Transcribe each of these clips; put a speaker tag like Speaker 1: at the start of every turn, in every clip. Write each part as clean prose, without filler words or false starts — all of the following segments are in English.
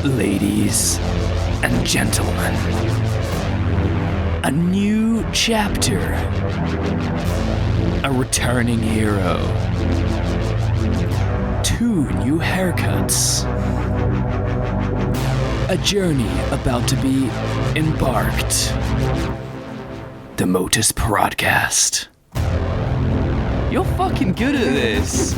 Speaker 1: Ladies and gentlemen, a new chapter, a returning hero, 2 new haircuts, a journey about to be embarked. The Motus Prodcast. You're fucking good at this.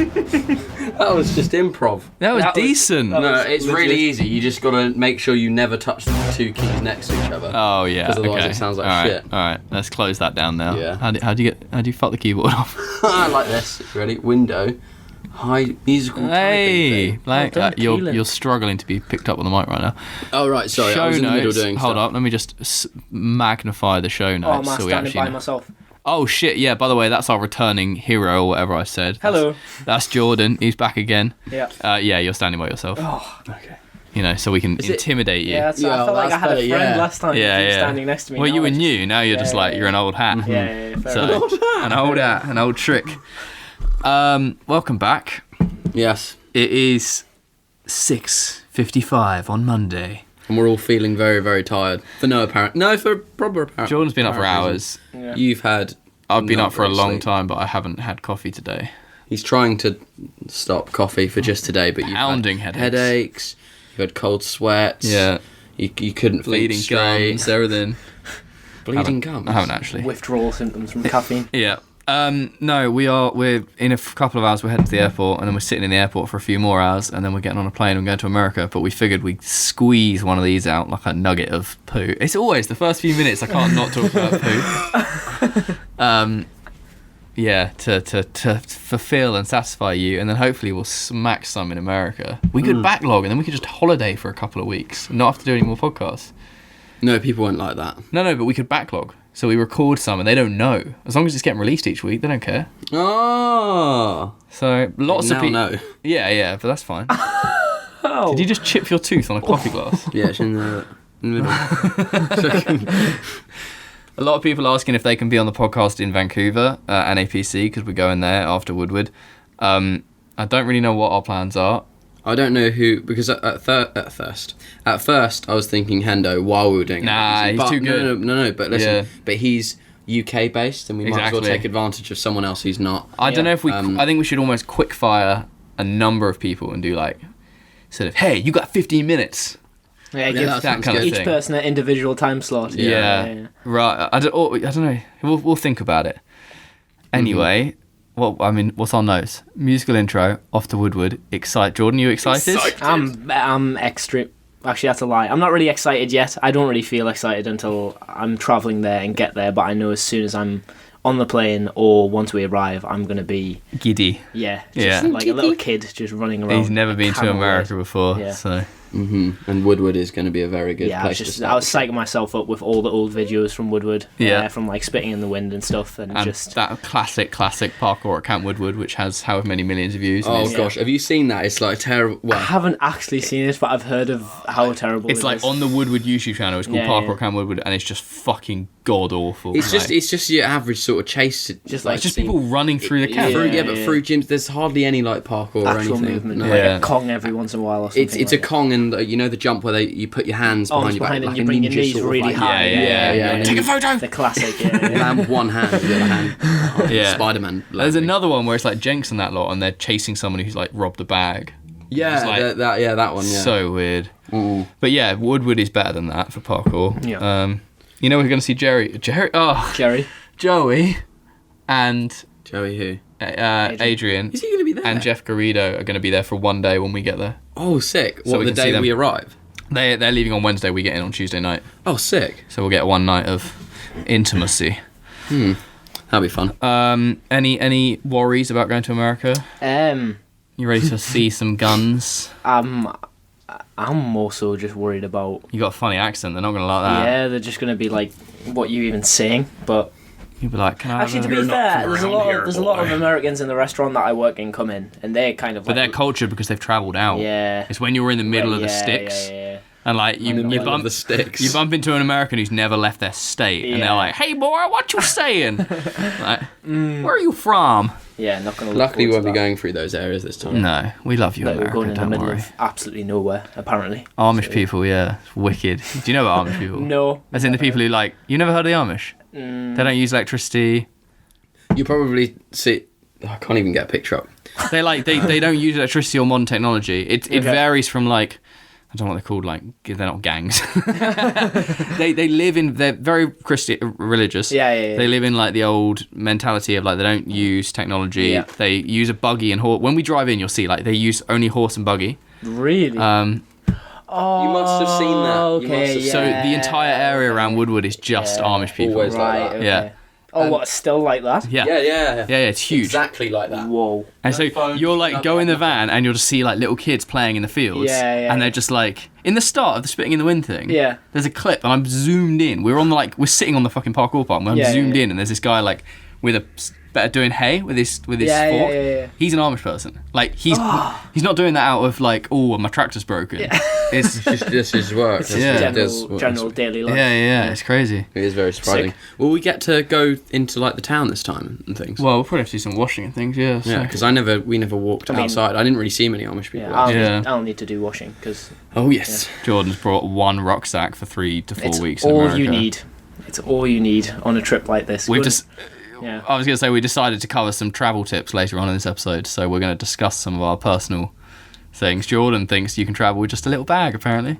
Speaker 2: That was just improv.
Speaker 1: That was decent.
Speaker 2: No, it's really easy. You just gotta make sure you never touch the 2 keys next to each other.
Speaker 1: Oh yeah.
Speaker 2: Because otherwise
Speaker 1: okay.
Speaker 2: it sounds like
Speaker 1: all right,
Speaker 2: shit.
Speaker 1: All right, let's close that down now.
Speaker 2: Yeah.
Speaker 1: How do you fuck the keyboard off?
Speaker 2: Like this. Ready? Window. High musical
Speaker 1: Hey,
Speaker 2: typing thing.
Speaker 1: like you're struggling to be picked up on the mic right now.
Speaker 2: Oh right, sorry.
Speaker 1: Show
Speaker 2: I was in the middle
Speaker 1: notes.
Speaker 2: doing
Speaker 1: Hold
Speaker 2: stuff.
Speaker 1: up, let me just magnify the show
Speaker 3: Oh,
Speaker 1: notes.
Speaker 3: am I
Speaker 1: so we
Speaker 3: standing
Speaker 1: actually
Speaker 3: by
Speaker 1: know.
Speaker 3: myself?
Speaker 1: Oh shit, yeah, by the way, that's our returning hero or whatever I said.
Speaker 3: Hello.
Speaker 1: That's Jordan, he's back again.
Speaker 3: Yeah.
Speaker 1: Yeah, you're standing by yourself.
Speaker 3: Oh, okay.
Speaker 1: You know, so we can
Speaker 2: Is it-
Speaker 1: intimidate you.
Speaker 3: Yeah, so I felt like I had a friend last time.
Speaker 1: Yeah,
Speaker 3: He was
Speaker 1: yeah.
Speaker 3: standing next to me.
Speaker 1: Well,
Speaker 3: now
Speaker 1: you were
Speaker 3: I just-
Speaker 1: new, now you're just like, you're an old hat.
Speaker 3: Yeah, fair
Speaker 1: So,
Speaker 3: enough.
Speaker 1: an old hat, an old trick. Welcome back.
Speaker 2: Yes.
Speaker 1: It is 6:55 on Monday.
Speaker 2: And we're all feeling very, very tired. For proper apparent.
Speaker 1: Jordan's been up for
Speaker 2: apparent
Speaker 1: hours.
Speaker 3: Yeah.
Speaker 2: You've had...
Speaker 1: I've been
Speaker 2: not
Speaker 1: up for a
Speaker 2: very
Speaker 1: long
Speaker 2: sleep.
Speaker 1: time, but I haven't had coffee today.
Speaker 2: He's trying to stop coffee for just today, but you've
Speaker 1: Pounding
Speaker 2: had
Speaker 1: headaches.
Speaker 2: headaches. You had cold sweats.
Speaker 1: Yeah.
Speaker 2: You couldn't
Speaker 1: Bleeding
Speaker 2: think straight.
Speaker 1: gums, everything.
Speaker 2: Bleeding gums.
Speaker 1: I haven't actually.
Speaker 3: Withdrawal symptoms from caffeine.
Speaker 1: Yeah. No, we're in a couple of hours. We're heading to the airport, and then we're sitting in the airport for a few more hours, and then we're getting on a plane and going to America. But we figured we'd squeeze one of these out like a nugget of poo. It's always the first few minutes I can't not talk about poo. Yeah, to fulfill and satisfy you, and then hopefully we'll smack some in America. We could backlog, and then we could just holiday for a couple of weeks and not have to do any more podcasts.
Speaker 2: No, people won't like that.
Speaker 1: No, but we could backlog. So we record some, and they don't know. As long as it's getting released each week, they don't care.
Speaker 2: Oh.
Speaker 1: So lots of people.
Speaker 2: know.
Speaker 1: Yeah, but that's fine.
Speaker 3: Oh.
Speaker 1: Did you just chip your tooth on a coffee glass?
Speaker 2: Yeah, it's in the middle.
Speaker 1: A lot of people asking if they can be on the podcast in Vancouver, NAPC, because we're going there after Woodward. I don't really know what our plans are.
Speaker 2: I don't know who, because at first I was thinking Hendo while we were doing it.
Speaker 1: Nah, he's too good.
Speaker 2: No, but listen,
Speaker 1: Yeah.
Speaker 2: but he's UK based, and we might as well
Speaker 1: Exactly.
Speaker 2: take advantage of someone else who's not.
Speaker 1: I don't know if we...
Speaker 2: Um,
Speaker 1: I think we should almost quick fire a number of people and do like, sort of, hey, you got 15 minutes.
Speaker 3: Yeah,
Speaker 2: Yeah,
Speaker 3: give
Speaker 2: that
Speaker 1: that kind of
Speaker 3: each
Speaker 1: thing.
Speaker 3: person an individual time slot.
Speaker 1: Yeah. Right. I don't know. We'll think about it. Anyway, what's our notes? Musical intro, off to Woodward. Jordan, you excited?
Speaker 3: I'm extreme. Actually, that's a lie. I'm not really excited yet. I don't really feel excited until I'm travelling there and get there, but I know as soon as I'm on the plane or once we arrive, I'm going to be,
Speaker 1: Giddy.
Speaker 3: just like a little kid just running around.
Speaker 1: He's never been to
Speaker 3: Camel
Speaker 1: America
Speaker 3: ride.
Speaker 1: before,
Speaker 3: Yeah.
Speaker 1: so...
Speaker 2: And Woodward is going to be a very good
Speaker 3: Yeah,
Speaker 2: place to
Speaker 3: I was
Speaker 2: start.
Speaker 3: psyching myself up with all the old videos from Woodward, from like Spitting in the Wind and stuff, and just
Speaker 1: that classic parkour at Camp Woodward, which has however many millions of views.
Speaker 2: Oh
Speaker 1: and
Speaker 2: gosh, have you seen that? It's like terrible.
Speaker 3: I
Speaker 2: Well,
Speaker 3: haven't actually seen it, but I've heard of how terrible
Speaker 1: it's
Speaker 3: it
Speaker 1: like
Speaker 3: is.
Speaker 1: on the Woodward YouTube channel. It's called
Speaker 3: Yeah,
Speaker 1: Parkour
Speaker 3: yeah.
Speaker 1: at Camp Woodward, and it's just fucking god awful.
Speaker 2: it's just your average sort of chase.
Speaker 3: Just like
Speaker 1: it's just people running through the camp.
Speaker 3: Yeah.
Speaker 2: But through gyms, there's hardly any like parkour or
Speaker 3: actual
Speaker 2: anything.
Speaker 3: movement,
Speaker 2: No.
Speaker 3: like
Speaker 1: Yeah.
Speaker 3: a Kong every once in a while or something.
Speaker 2: It's a
Speaker 3: like that.
Speaker 2: Kong, and you know the jump where you put your hands behind your back,
Speaker 3: behind and
Speaker 2: like
Speaker 3: you
Speaker 2: a
Speaker 3: bring your
Speaker 2: ninja
Speaker 3: knees
Speaker 2: sort of
Speaker 3: really
Speaker 2: like-
Speaker 3: high.
Speaker 2: Yeah.
Speaker 3: and
Speaker 1: Take a
Speaker 3: then
Speaker 1: photo.
Speaker 3: The classic, yeah.
Speaker 2: Land one hand with the other hand.
Speaker 1: Yeah.
Speaker 2: Spider-Man.
Speaker 1: There's
Speaker 2: landing.
Speaker 1: another one where it's like Jenks and that lot, and they're chasing someone who's like robbed a bag.
Speaker 2: Yeah,
Speaker 1: It's like-
Speaker 2: that one. Yeah.
Speaker 1: So weird.
Speaker 2: Mm.
Speaker 1: But yeah, Woodward is better than that for parkour.
Speaker 3: Yeah.
Speaker 1: You know we're going to see Jerry. Oh,
Speaker 3: Jerry.
Speaker 1: Joey, and
Speaker 2: Joey who?
Speaker 1: Adrian.
Speaker 2: Is he going to be there?
Speaker 1: And Jeff Garrido are going to be there for one day when we get there.
Speaker 2: Oh, sick!
Speaker 1: So
Speaker 2: What,
Speaker 1: we
Speaker 2: the
Speaker 1: can see
Speaker 2: day
Speaker 1: them.
Speaker 2: we arrive?
Speaker 1: They're leaving on Wednesday. We get in on Tuesday night.
Speaker 2: Oh, sick!
Speaker 1: So we'll get one night of intimacy.
Speaker 2: That'll be fun.
Speaker 1: Any worries about going to America? You ready to see some guns?
Speaker 3: I'm more so just worried about.
Speaker 1: You got a funny accent. They're not going to like that.
Speaker 3: Yeah, they're just gonna be like, "What you even saying?" But
Speaker 1: You'll be like, can I
Speaker 3: actually,
Speaker 1: have
Speaker 3: to
Speaker 1: a...
Speaker 3: be fair, there's a lot of
Speaker 2: boy.
Speaker 3: Americans in the restaurant that I work in come in, and they're kind of.
Speaker 1: But
Speaker 3: like,
Speaker 1: they're cultured because they've travelled out.
Speaker 3: Yeah.
Speaker 1: It's when you're in the middle of the
Speaker 3: Yeah,
Speaker 1: sticks.
Speaker 3: yeah.
Speaker 1: And like you bump
Speaker 2: the sticks.
Speaker 1: You bump into an American who's never left their state, and they're like, "Hey boy, what you saying? Like, where are you from?"
Speaker 3: Yeah, not gonna.
Speaker 2: Luckily, we won't be going through those areas this time.
Speaker 1: No, we love you,
Speaker 3: Like,
Speaker 1: America.
Speaker 3: we're going in the
Speaker 1: Don't
Speaker 3: middle
Speaker 1: worry.
Speaker 3: of absolutely nowhere, apparently.
Speaker 1: Amish people, yeah, it's wicked. Do you know about Amish people?
Speaker 3: No.
Speaker 1: As in the people who like, you never heard of the Amish? They don't use electricity.
Speaker 2: You probably see. I can't even get a picture up.
Speaker 1: They like they don't use electricity or modern technology. It varies from like, I don't know what they're called. Like they're not gangs. they live in. They're very Christian religious.
Speaker 3: Yeah.
Speaker 1: They live in like the old mentality of like they don't use technology.
Speaker 3: Yeah.
Speaker 1: They use a buggy and horse. When we drive in, you'll see like they use only horse and buggy.
Speaker 3: Really? Oh,
Speaker 2: You must have seen that. You
Speaker 3: Okay,
Speaker 2: must have-
Speaker 3: yeah.
Speaker 1: So the entire area around Woodward is just Amish people.
Speaker 2: Always like
Speaker 3: Right.
Speaker 2: that.
Speaker 3: Okay.
Speaker 1: Yeah.
Speaker 3: Oh, what? Still like that?
Speaker 1: Yeah.
Speaker 2: Yeah.
Speaker 1: It's huge.
Speaker 2: Exactly like that.
Speaker 3: Whoa.
Speaker 1: And so
Speaker 2: phone,
Speaker 1: you'll like
Speaker 2: no
Speaker 1: go in the
Speaker 2: camera.
Speaker 1: van and you'll just see like little kids playing in the fields.
Speaker 3: Yeah.
Speaker 1: And they're just like in the start of the spitting in the wind thing.
Speaker 3: Yeah.
Speaker 1: There's a clip and I'm zoomed in. We're sitting on the fucking parkour park. And I'm
Speaker 3: Yeah,
Speaker 1: zoomed
Speaker 3: yeah.
Speaker 1: in and there's this guy like with doing hay with his fork.
Speaker 3: Yeah.
Speaker 1: He's an Amish person. Like he's not doing that out of like, oh, my tractor's broken.
Speaker 3: Yeah.
Speaker 1: It's
Speaker 2: Just his work. That's
Speaker 1: Yeah.
Speaker 2: what it does.
Speaker 3: General daily life.
Speaker 1: yeah, it's crazy.
Speaker 2: It is very surprising.
Speaker 3: Sick.
Speaker 2: Will we get to go into like the town this time and things?
Speaker 1: Well, we'll probably have to do some washing and things. Yeah.
Speaker 2: Yeah, because we never walked
Speaker 3: mean-
Speaker 2: outside. I didn't really see many Amish people.
Speaker 3: Yeah, I'll need to do washing because
Speaker 2: Oh yes.
Speaker 1: Jordan's brought one rucksack for 3 to 4
Speaker 3: it's
Speaker 1: weeks. In
Speaker 3: all
Speaker 1: America.
Speaker 3: you need. It's all you need on a trip like this.
Speaker 1: We've
Speaker 3: Good-
Speaker 1: just.
Speaker 3: Yeah.
Speaker 1: I was going to say we decided to cover some travel tips later on in this episode, so we're going to discuss some of our personal things. Jordan thinks you can travel with just a little bag, apparently.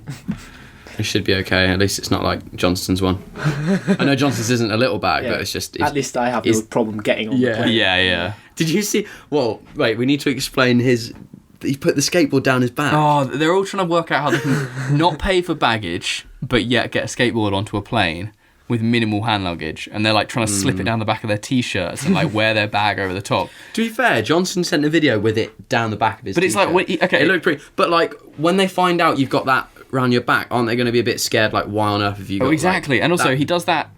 Speaker 2: It should be okay. At least it's not like Johnston's one. I know Johnston's isn't a little bag,
Speaker 3: Yeah.
Speaker 2: but it's just.
Speaker 3: At least I have no problem getting on the plane.
Speaker 1: Yeah.
Speaker 2: Did you see? Well, wait. We need to explain his. He put the skateboard down his back.
Speaker 1: Oh, they're all trying to work out how they can not pay for baggage, but yet get a skateboard onto a plane with minimal hand luggage, and they're like trying to slip it down the back of their t-shirts and like wear their bag over the top.
Speaker 2: To be fair, Johnston sent a video with it down the back of his.
Speaker 1: But it's like,
Speaker 2: t-shirt.
Speaker 1: wait, okay.
Speaker 2: It looked pretty. But like when they find out you've got that around your back, aren't they going to be a bit scared? Like, why on earth have you got?
Speaker 1: Oh, exactly.
Speaker 2: Like,
Speaker 1: and also,
Speaker 2: that-
Speaker 1: he does that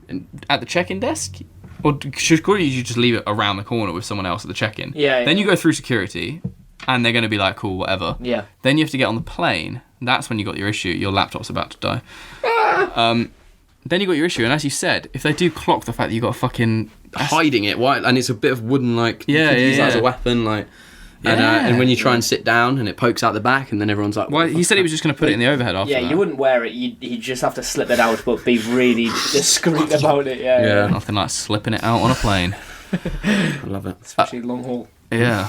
Speaker 1: at the check-in desk. Or should you just leave it around the corner with someone else at the check-in?
Speaker 3: Yeah.
Speaker 1: Then you go through security, and they're going to be like, cool, whatever.
Speaker 3: Yeah.
Speaker 1: Then you have to get on the plane. That's when you got your issue. Your laptop's about to die. Then you got your issue, and as you said, if they do clock the fact that you got a fucking
Speaker 2: hiding it, why? And it's a bit of wooden, like you
Speaker 1: Yeah,
Speaker 2: could use
Speaker 1: yeah,
Speaker 2: that as a
Speaker 1: yeah.
Speaker 2: weapon, like.
Speaker 1: Yeah.
Speaker 2: And when you try and sit down, and it pokes out the back, and then everyone's like,
Speaker 1: Well, he said he was just going to put it in the overhead after
Speaker 3: Yeah,
Speaker 1: that.
Speaker 3: you wouldn't wear it. You'd just have to slip it out, but be really discreet about it. Yeah.
Speaker 2: Yeah.
Speaker 1: Nothing like slipping it out on a plane.
Speaker 2: I love it.
Speaker 3: Especially long haul.
Speaker 1: Yeah.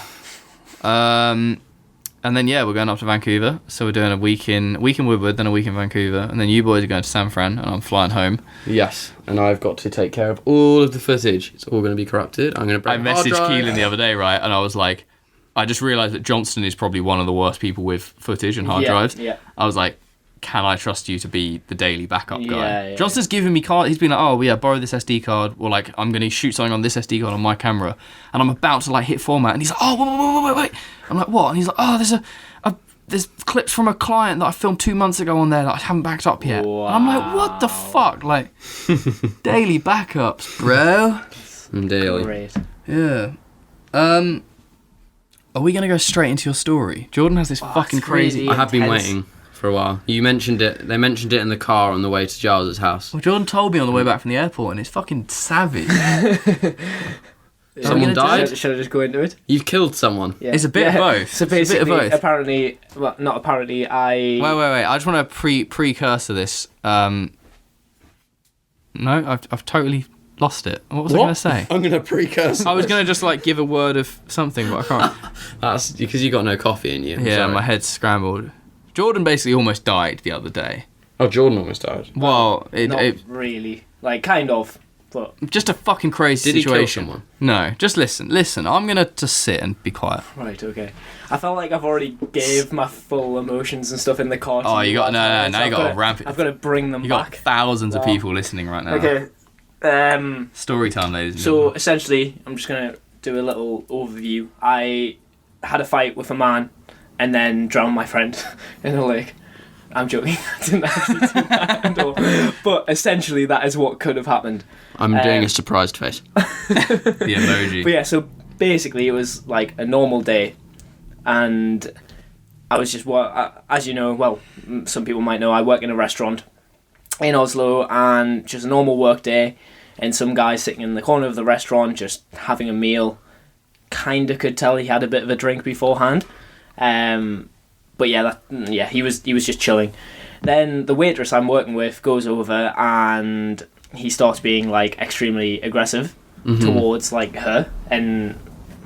Speaker 1: And then we're going up to Vancouver. So we're doing a week in Woodward, then a week in Vancouver, and then you boys are going to San Fran, and I'm flying home.
Speaker 2: Yes, and I've got to take care of all of the footage. It's all going to be corrupted. I'm going to break
Speaker 1: I
Speaker 2: the hard
Speaker 1: messaged
Speaker 2: drive.
Speaker 1: Keelan the other day, right, and I was like, I just realised that Johnston is probably one of the worst people with footage and hard drives.
Speaker 3: Yeah.
Speaker 1: I was like, can I trust you to be the daily backup guy?
Speaker 3: Yeah.
Speaker 1: Johnston's giving me card. He's been like, oh, yeah, borrow this SD card, or like, I'm going to shoot something on this SD card on my camera, and I'm about to like hit format, and he's like, oh, wait. I'm like, what? And he's like, oh, there's clips from a client that I filmed 2 months ago on there that I haven't backed up yet.
Speaker 3: Wow.
Speaker 1: And I'm like, what the fuck? Like, daily backups, bro.
Speaker 2: Daily.
Speaker 3: Great.
Speaker 1: Yeah. Are we going to go straight into your story? Jordan has this fucking
Speaker 3: it's
Speaker 1: crazy...
Speaker 3: really-
Speaker 2: I have been
Speaker 3: Intense.
Speaker 2: waiting for a while. You mentioned it. They mentioned it in the car on the way to Giles's house.
Speaker 1: Well, Jordan told me on the way back from the airport, and it's fucking savage.
Speaker 2: Someone died.
Speaker 3: Should I just go into it?
Speaker 2: You've killed someone.
Speaker 3: Yeah.
Speaker 1: It's a bit of both.
Speaker 3: So
Speaker 1: It's a bit
Speaker 3: basically,
Speaker 1: of both.
Speaker 3: apparently, well, not apparently,
Speaker 1: Wait. I just want to precursor this. No, I've totally lost it. What was I going to say?
Speaker 2: I'm going to precursor.
Speaker 1: I was going to just like give a word of something, but I can't.
Speaker 2: That's because you got no coffee in you. I'm
Speaker 1: Yeah,
Speaker 2: sorry.
Speaker 1: my head's scrambled. Jordan basically almost died the other day.
Speaker 2: Oh, Jordan almost died.
Speaker 1: Well,
Speaker 3: not
Speaker 1: it
Speaker 3: really. Like, kind of, but...
Speaker 1: just a fucking crazy
Speaker 2: Did he kill
Speaker 1: situation.
Speaker 2: someone?
Speaker 1: No, just listen. I'm going to just sit and be quiet.
Speaker 3: Right, okay. I felt like I've already gave my full emotions and stuff in the car. to
Speaker 1: Oh, you got- no,
Speaker 3: guys,
Speaker 1: now
Speaker 3: so
Speaker 1: you
Speaker 3: I've
Speaker 1: gotta
Speaker 3: gotta-
Speaker 1: ramp it.
Speaker 3: I've got to bring them
Speaker 1: You got
Speaker 3: back.
Speaker 1: thousands of
Speaker 3: Wow.
Speaker 1: people listening right now.
Speaker 3: Okay.
Speaker 1: Story time, ladies and
Speaker 3: So
Speaker 1: gentlemen.
Speaker 3: essentially, I'm just gonna do a little overview. I had a fight with a man, and then drowned my friend in a lake. I'm joking. I didn't actually do that at all. But essentially, that is what could have happened.
Speaker 2: I'm doing a surprised face.
Speaker 1: The emoji.
Speaker 3: But yeah, so basically, it was like a normal day, and I was just, as you know, well, some people might know, I work in a restaurant in Oslo, and just a normal work day, and some guy sitting in the corner of the restaurant just having a meal. Kind of could tell he had a bit of a drink beforehand, but he was just chilling. Then the waitress I'm working with goes over and he starts being like extremely aggressive towards like her, and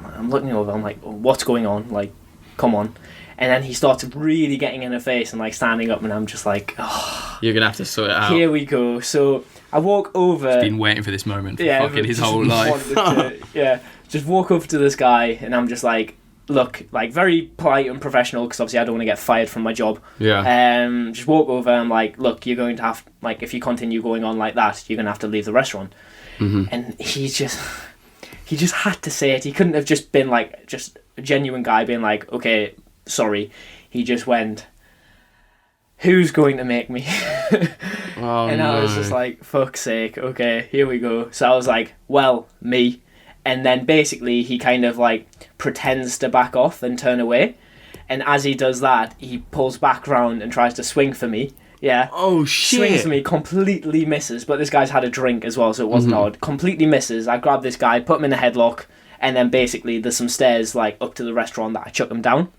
Speaker 3: I'm looking over, I'm like, what's going on, like, come on. And then he starts really getting in her face and like standing up, and I'm just like, oh,
Speaker 2: you're gonna have to sort it out.
Speaker 3: Here we go. So I walk over.
Speaker 1: He's been waiting for this moment for fucking his whole life.
Speaker 3: Just walk over to this guy, and I'm just like, look, like very polite and professional, because obviously I don't want to get fired from my job.
Speaker 2: Yeah.
Speaker 3: Just walk over, and I'm like, look, you're going to have, like, if you continue going on like that, you're gonna have to leave the restaurant. And he just had to say it. He couldn't have just been like, just a genuine guy being like, okay, sorry. He just went, who's going to make me? And I was just like, fuck's sake, okay, here we go. So I was like, well, me. And then basically he kind of like pretends to back off and turn away. And as he does that, he pulls back round and tries to swing for me. Yeah.
Speaker 2: Oh, shit.
Speaker 3: Swings for me, completely misses. But this guy's had a drink as well, so it wasn't odd. Completely misses. I grab this guy, put him in a headlock, and then basically there's some stairs like up to the restaurant that I chuck him down.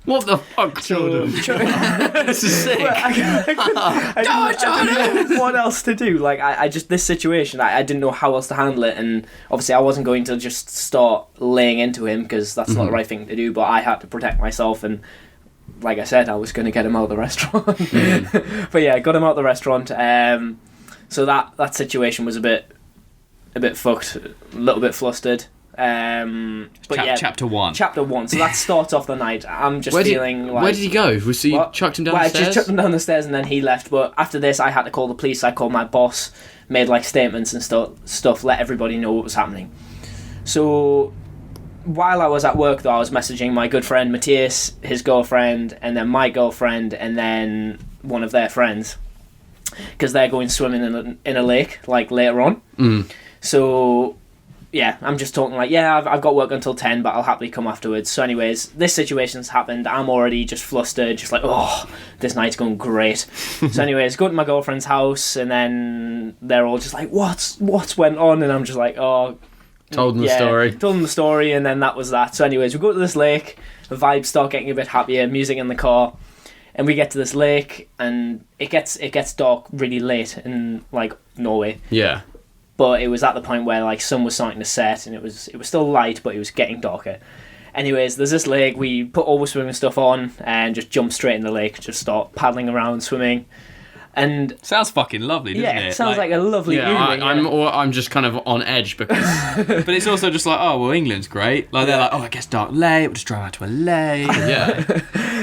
Speaker 2: What the fuck, Jordan? This is sick.
Speaker 3: I didn't know what else to do. Like, I just, this situation, I didn't know how else to handle it. And obviously I wasn't going to just start laying into him, because that's not the right thing to do. But I had to protect myself. And like I said, I was going to get him out of the restaurant. But yeah, got him out of the restaurant. So that situation was a bit fucked, a little bit flustered.
Speaker 1: Chapter 1.
Speaker 3: Chapter 1. So that starts off the night. I'm just feeling like...
Speaker 2: Where did he go? So you chucked him down the stairs?
Speaker 3: I just chucked him down the stairs and then he left. But after this, I had to call the police. I called my boss, made like statements and stuff, let everybody know what was happening. So while I was at work, though, I was messaging my good friend Matthias, his girlfriend, and then my girlfriend, and then one of their friends, because they're going swimming in a lake like later on. So yeah, I'm just talking like, yeah, I've got work until 10, but I'll happily come afterwards. So anyways, this situation's happened. I'm already just flustered, just like, oh, this night's going great. So anyways, go to my girlfriend's house, and then they're all just like, what's went on? And I'm just like, oh.
Speaker 2: Told them
Speaker 3: the story, and then that was that. So anyways, we go to this lake, the vibes start getting a bit happier, music in the car, and we get to this lake, and it gets dark really late in like Norway.
Speaker 2: Yeah.
Speaker 3: But it was at the point where like sun was starting to set, and it was still light, but it was getting darker. Anyways, there's this lake. We put all the swimming stuff on and just jump straight in the lake. Just start paddling around, swimming. And
Speaker 1: sounds fucking lovely, doesn't it?
Speaker 3: Yeah, it sounds like a lovely evening.
Speaker 2: I'm just kind of on edge because...
Speaker 1: But it's also just like, oh, well, England's great. Like, they're like, oh, it gets dark late, we'll just drive out to a lake.
Speaker 2: Yeah.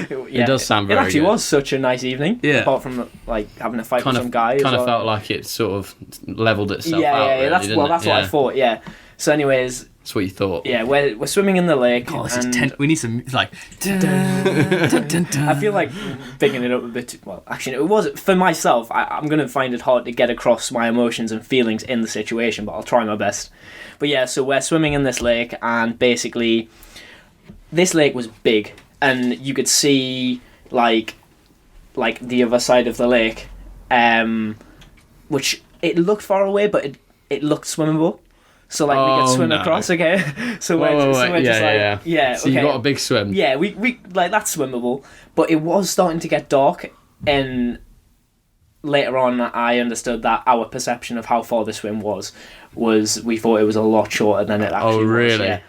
Speaker 2: It does sound very good.
Speaker 3: It actually was such a nice evening.
Speaker 1: Yeah.
Speaker 3: Apart from, like, having a fight with some guy.
Speaker 2: Kind of felt like it sort of levelled itself out.
Speaker 3: Yeah,
Speaker 2: really,
Speaker 3: that's what I thought, yeah. So anyways...
Speaker 2: That's what you thought.
Speaker 3: Yeah, we're swimming in the lake.
Speaker 1: Oh, this is we need some, like... Dun, dun, dun, dun.
Speaker 3: I feel like picking it up a bit... Well, actually, it was... For myself, I'm going to find it hard to get across my emotions and feelings in the situation, but I'll try my best. But yeah, so we're swimming in this lake, and basically, this lake was big, and you could see, like the other side of the lake, which it looked far away, but it looked swimmable. So like we could swim across, okay? So we're just like, yeah.
Speaker 2: So you got a big swim.
Speaker 3: Yeah, we like that's swimmable, but it was starting to get dark, and later on I understood that our perception of how far the swim was we thought it was a lot shorter than it actually was.
Speaker 2: Oh really?
Speaker 3: Yeah.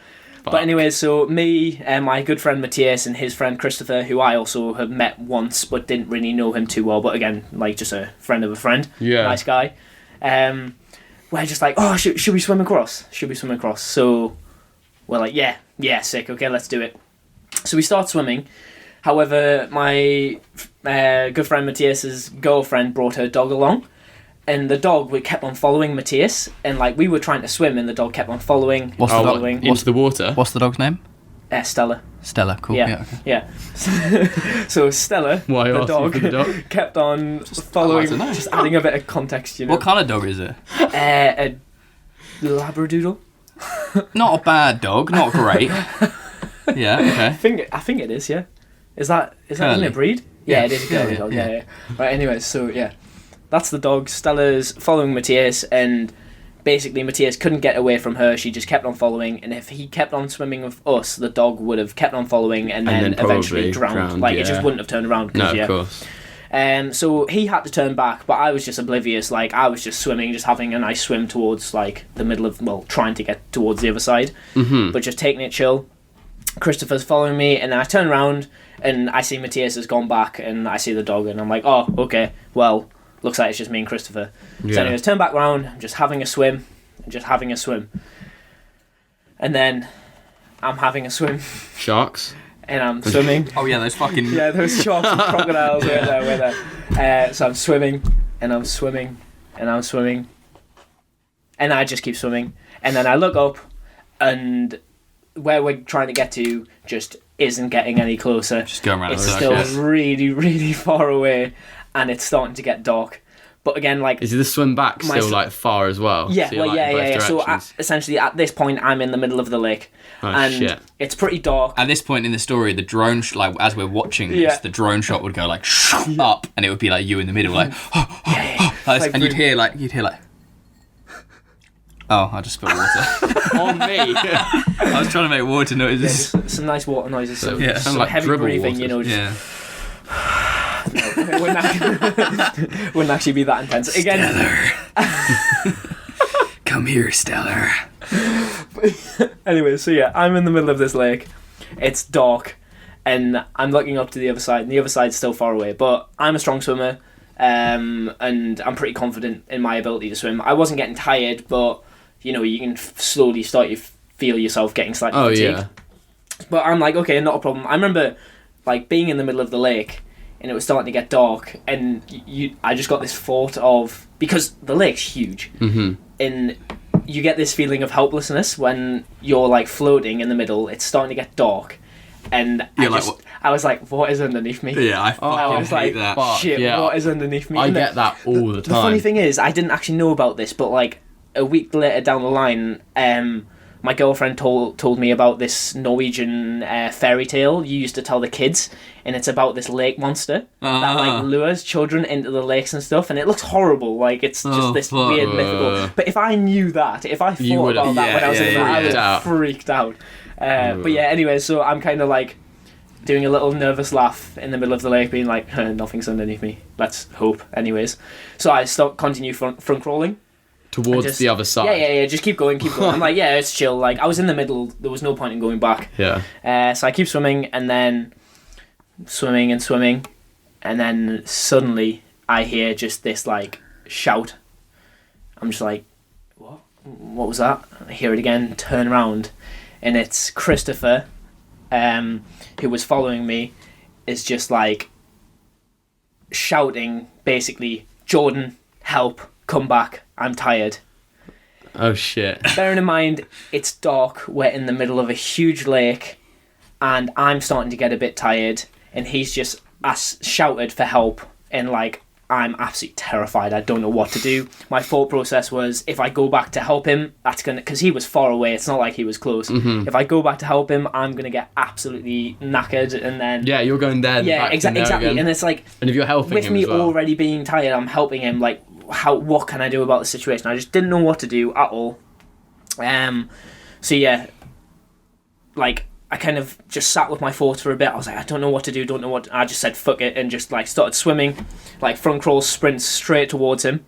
Speaker 3: But anyway, so me and my good friend Matthias and his friend Christopher, who I also had met once but didn't really know him too well, but again, like just a friend of a friend, nice guy. We're just like, oh, should we swim across? So we're like, yeah, sick, okay, let's do it. So we start swimming. However, my good friend Matthias's girlfriend brought her dog along, and the dog, we kept on following Matthias, and like we were trying to swim, and the dog kept on following.
Speaker 2: Into the water?
Speaker 1: What's the dog's name?
Speaker 3: Stella.
Speaker 1: Stella, cool. Yeah, okay.
Speaker 3: Yeah. So Stella, the dog, kept on following, just adding a bit of context, you know.
Speaker 1: What kind of dog is it?
Speaker 3: A Labradoodle.
Speaker 1: Not a bad dog, not great. Yeah, okay.
Speaker 3: I think it is, yeah. Is that
Speaker 1: Curly.
Speaker 3: even a breed? Yeah,
Speaker 1: Yeah.
Speaker 3: it is a curly dog. Yeah. Right. Anyway, so yeah, that's the dog. Stella's following Matthias, and basically Matthias couldn't get away from her. She just kept on following, and if he kept on swimming with us, the dog would have kept on following and then eventually
Speaker 2: probably
Speaker 3: drowned. Like, it just
Speaker 2: yeah.
Speaker 3: wouldn't have turned around.
Speaker 2: No,
Speaker 3: Yeah.
Speaker 2: of course.
Speaker 3: So he had to turn back, but I was just oblivious. Like, I was just swimming, just having a nice swim towards, like, the middle of, well, trying to get towards the other side, but just taking it chill. Christopher's following me, and then I turn around, and I see Matthias has gone back, and I see the dog, and I'm like, oh, okay, well, looks like it's just me and Christopher. So
Speaker 2: Yeah.
Speaker 3: anyways, turn back round, I'm just having a swim, and then I'm having a swim,
Speaker 2: Sharks.
Speaker 3: and I'm swimming.
Speaker 1: Oh yeah, those fucking.
Speaker 3: Yeah, those sharks and crocodiles were there. So I'm swimming, and I'm swimming, and I'm swimming, and I just keep swimming, and then I look up, and where we're trying to get to just isn't getting any closer.
Speaker 1: Just going around.
Speaker 3: It's
Speaker 1: in
Speaker 3: still
Speaker 1: circles.
Speaker 3: really, really far away, and it's starting to get dark. But again, like,
Speaker 2: Is the swim back
Speaker 3: My
Speaker 2: still
Speaker 3: s-
Speaker 2: like far as well?
Speaker 3: yeah,
Speaker 2: So you're,
Speaker 3: well,
Speaker 2: like, in both
Speaker 3: So
Speaker 2: directions?
Speaker 3: essentially, at this point, I'm in the middle of the lake,
Speaker 2: Oh,
Speaker 3: and
Speaker 2: shit.
Speaker 3: it's pretty dark.
Speaker 1: At this point in the story, the drone, like as we're watching this,
Speaker 3: Yeah.
Speaker 1: the drone shot would go like up, and it would be like you in the middle, like, like this,
Speaker 3: Like
Speaker 1: and you'd hear like. Oh, I just spilled water.
Speaker 2: On me.
Speaker 1: I was trying to make water noises.
Speaker 3: Just some nice water noises, some,
Speaker 1: Yeah.
Speaker 3: some
Speaker 2: Sound like
Speaker 3: heavy
Speaker 2: dribble
Speaker 3: breathing,
Speaker 2: water.
Speaker 3: you know. Just,
Speaker 1: Yeah.
Speaker 3: it wouldn't actually be that intense. Again,
Speaker 1: Come here, Stellar.
Speaker 3: anyway, so yeah, I'm in the middle of this lake. It's dark, and I'm looking up to the other side, and the other side's still far away. But I'm a strong swimmer, and I'm pretty confident in my ability to swim. I wasn't getting tired, but you know, you can slowly start to feel yourself getting slightly
Speaker 2: Oh
Speaker 3: fatigued.
Speaker 2: yeah.
Speaker 3: But I'm like, okay, not a problem. I remember like being in the middle of the lake, and it was starting to get dark, and I just got this thought of, because the lake's huge, and you get this feeling of helplessness when you're like floating in the middle. It's starting to get dark, and
Speaker 1: You're like, what?
Speaker 3: I was like, what is underneath me?
Speaker 1: Yeah, I
Speaker 3: I
Speaker 1: fucking
Speaker 3: was
Speaker 1: hate
Speaker 3: like,
Speaker 1: that.
Speaker 2: fuck.
Speaker 3: shit,
Speaker 2: yeah.
Speaker 3: what is underneath me?
Speaker 2: I
Speaker 3: And
Speaker 2: get that all the
Speaker 3: the funny
Speaker 2: time.
Speaker 3: thing is, I didn't actually know about this, but like a week later down the line, my girlfriend told me about this Norwegian fairy tale you used to tell the kids, and it's about this lake monster that like lures children into the lakes and stuff, and it looks horrible. Like, it's just
Speaker 1: Oh,
Speaker 3: this
Speaker 1: fuck.
Speaker 3: weird mythical. But if I knew that, if I
Speaker 2: You
Speaker 3: thought
Speaker 2: would've-
Speaker 3: about that when I was
Speaker 1: yeah,
Speaker 3: in
Speaker 1: yeah,
Speaker 3: there, I would
Speaker 2: yeah.
Speaker 3: have freaked out. But yeah, anyway, so I'm kind of like doing a little nervous laugh in the middle of the lake, being like, nothing's underneath me. Let's hope. Anyways, so I continue front crawling.
Speaker 2: Towards
Speaker 3: Just-
Speaker 2: the other side.
Speaker 3: Yeah, just keep going. I'm like, yeah, it's chill. Like, I was in the middle. There was no point in going back.
Speaker 2: Yeah.
Speaker 3: So I keep swimming, and then swimming, and then suddenly I hear just this like shout. I'm just like, what? What was that? I hear it again. Turn around, and it's Christopher, who was following me, is just like shouting, basically, Jordan, help, come back. I'm tired.
Speaker 2: Oh shit.
Speaker 3: Bearing in mind, it's dark, we're in the middle of a huge lake, and I'm starting to get a bit tired, and he's just shouted for help, and like, I'm absolutely terrified. I don't know what to do. My thought process was, if I go back to help him, that's gonna, because he was far away, it's not like he was close. If I go back to help him, I'm gonna get absolutely knackered, and then
Speaker 2: Yeah, you're going there.
Speaker 3: yeah,
Speaker 2: back and
Speaker 3: exactly.
Speaker 2: there again.
Speaker 3: And it's like,
Speaker 2: And if you're helping
Speaker 3: with
Speaker 2: him
Speaker 3: me
Speaker 2: as well.
Speaker 3: already being tired, I'm helping him. Like, what can I do about the situation? I just didn't know what to do at all. So yeah, like, I kind of just sat with my thoughts for a bit. I was like, I don't know what to do. I just said fuck it and just like started swimming, like front crawl, sprint straight towards him.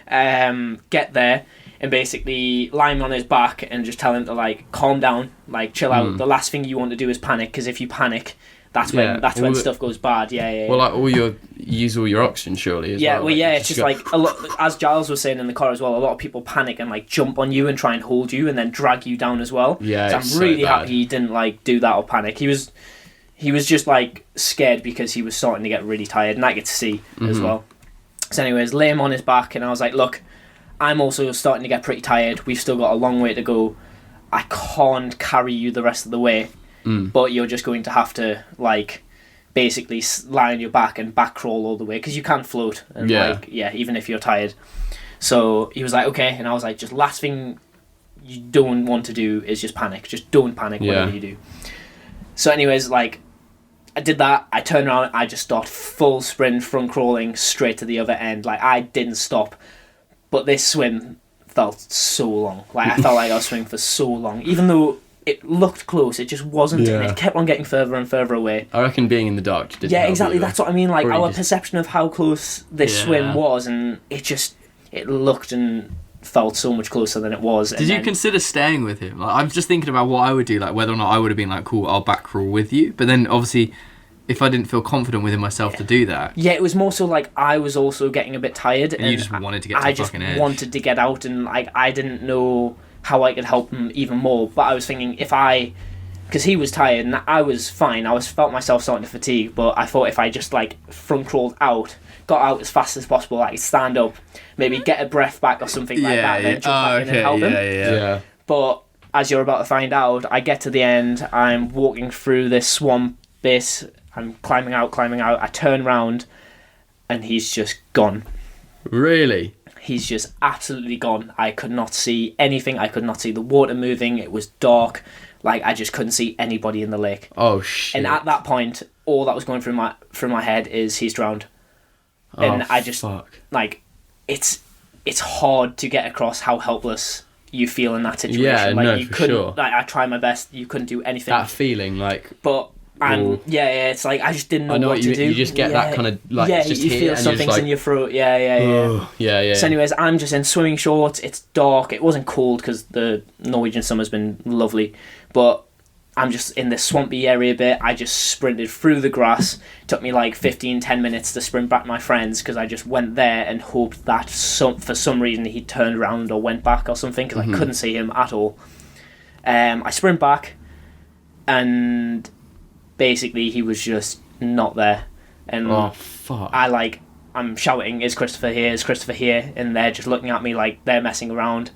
Speaker 3: Get there and basically lie him on his back and just tell him to like calm down, like chill out. The last thing you want to do is panic, because if you panic, that's
Speaker 2: Yeah,
Speaker 3: when
Speaker 2: all the-
Speaker 3: stuff goes bad. Yeah.
Speaker 2: Well, like you use all your oxygen surely as
Speaker 3: Yeah,
Speaker 2: well.
Speaker 3: well,
Speaker 2: like,
Speaker 3: yeah,
Speaker 2: you
Speaker 3: it's just
Speaker 2: go-
Speaker 3: like a lot. As Giles was saying in the car as well, a lot of people panic and like jump on you and try and hold you and then drag you down as well.
Speaker 2: Yeah,
Speaker 3: so
Speaker 2: it's
Speaker 3: I'm
Speaker 2: so
Speaker 3: really
Speaker 2: bad.
Speaker 3: happy he didn't like do that or panic. He was just like scared because he was starting to get really tired, and I could see as well. So, anyways, lay him on his back, and I was like, look, I'm also starting to get pretty tired. We've still got a long way to go. I can't carry you the rest of the way, but you're just going to have to like basically lie on your back and back crawl all the way, because you can't float, and even if you're tired. So he was like, okay, and I was like, just last thing you don't want to do is just panic. Just don't panic, whatever you do. So anyways, like, I did that. I turned around. I just started full sprint, front crawling straight to the other end. Like, I didn't stop. But this swim felt so long. Like, I felt like I was swimming for so long. Even though it looked close, it just wasn't.
Speaker 2: Yeah.
Speaker 3: And it kept on getting further and further away.
Speaker 2: I reckon being in the dark didn't
Speaker 3: Yeah,
Speaker 2: help
Speaker 3: exactly.
Speaker 2: either.
Speaker 3: That's what I mean. Like,
Speaker 2: Probably
Speaker 3: our
Speaker 2: just-
Speaker 3: perception of how close this swim was, and it looked and felt so much closer than it was.
Speaker 1: Did you consider staying with him? Like, I'm just thinking about what I would do, like whether or not I would have been like, cool, I'll back crawl with you. But then obviously, if I didn't feel confident within myself to do that,
Speaker 3: Yeah, it was more so like I was also getting a bit tired,
Speaker 1: and you just wanted to get to
Speaker 3: I
Speaker 1: the
Speaker 3: just
Speaker 1: fucking edge.
Speaker 3: wanted to get out, and like I didn't know how I could help him even more. But I was thinking because he was tired and I was fine. I felt myself starting to fatigue, but I thought if I just like front crawled out, got out as fast as possible, like stand up, maybe get a breath back or something like that, and then jump back in and help him.
Speaker 2: Yeah.
Speaker 3: But as you're about to find out, I get to the end. I'm walking through this swamp bit. I'm climbing out. I turn around, and he's just gone.
Speaker 2: Really?
Speaker 3: He's just absolutely gone. I could not see anything. I could not see the water moving. It was dark. Like, I just couldn't see anybody in the lake.
Speaker 2: Oh shit.
Speaker 3: And at that point, all that was going through my head is he's drowned. And I just like it's hard to get across how helpless you feel in that situation.
Speaker 2: Yeah,
Speaker 3: like
Speaker 2: no,
Speaker 3: you
Speaker 2: for
Speaker 3: couldn't
Speaker 2: sure.
Speaker 3: like I tried my best, you couldn't do anything.
Speaker 2: That feeling, like.
Speaker 3: But
Speaker 2: Ooh.
Speaker 3: yeah, it's like I just didn't know,
Speaker 2: I know
Speaker 3: what
Speaker 2: what
Speaker 3: to
Speaker 2: you
Speaker 3: do.
Speaker 2: you just get that kind of like
Speaker 3: yeah,
Speaker 2: it's just
Speaker 3: you
Speaker 2: here
Speaker 3: feel
Speaker 2: and you're just
Speaker 3: something's
Speaker 2: like,
Speaker 3: in your throat. Yeah.
Speaker 2: oh, yeah.
Speaker 3: So anyways, I'm just in swimming shorts. It's dark. It wasn't cold because the Norwegian summer's been lovely, but I'm just in this swampy area bit. I just sprinted through the grass. Took me like 10 minutes to sprint back to my friends because I just went there and hoped that for some reason he turned around or went back or something because I couldn't see him at all. I sprint back and basically he was just not there. And
Speaker 2: oh fuck.
Speaker 3: I'm shouting, is Christopher here? Is Christopher here? And they're just looking at me like they're messing around.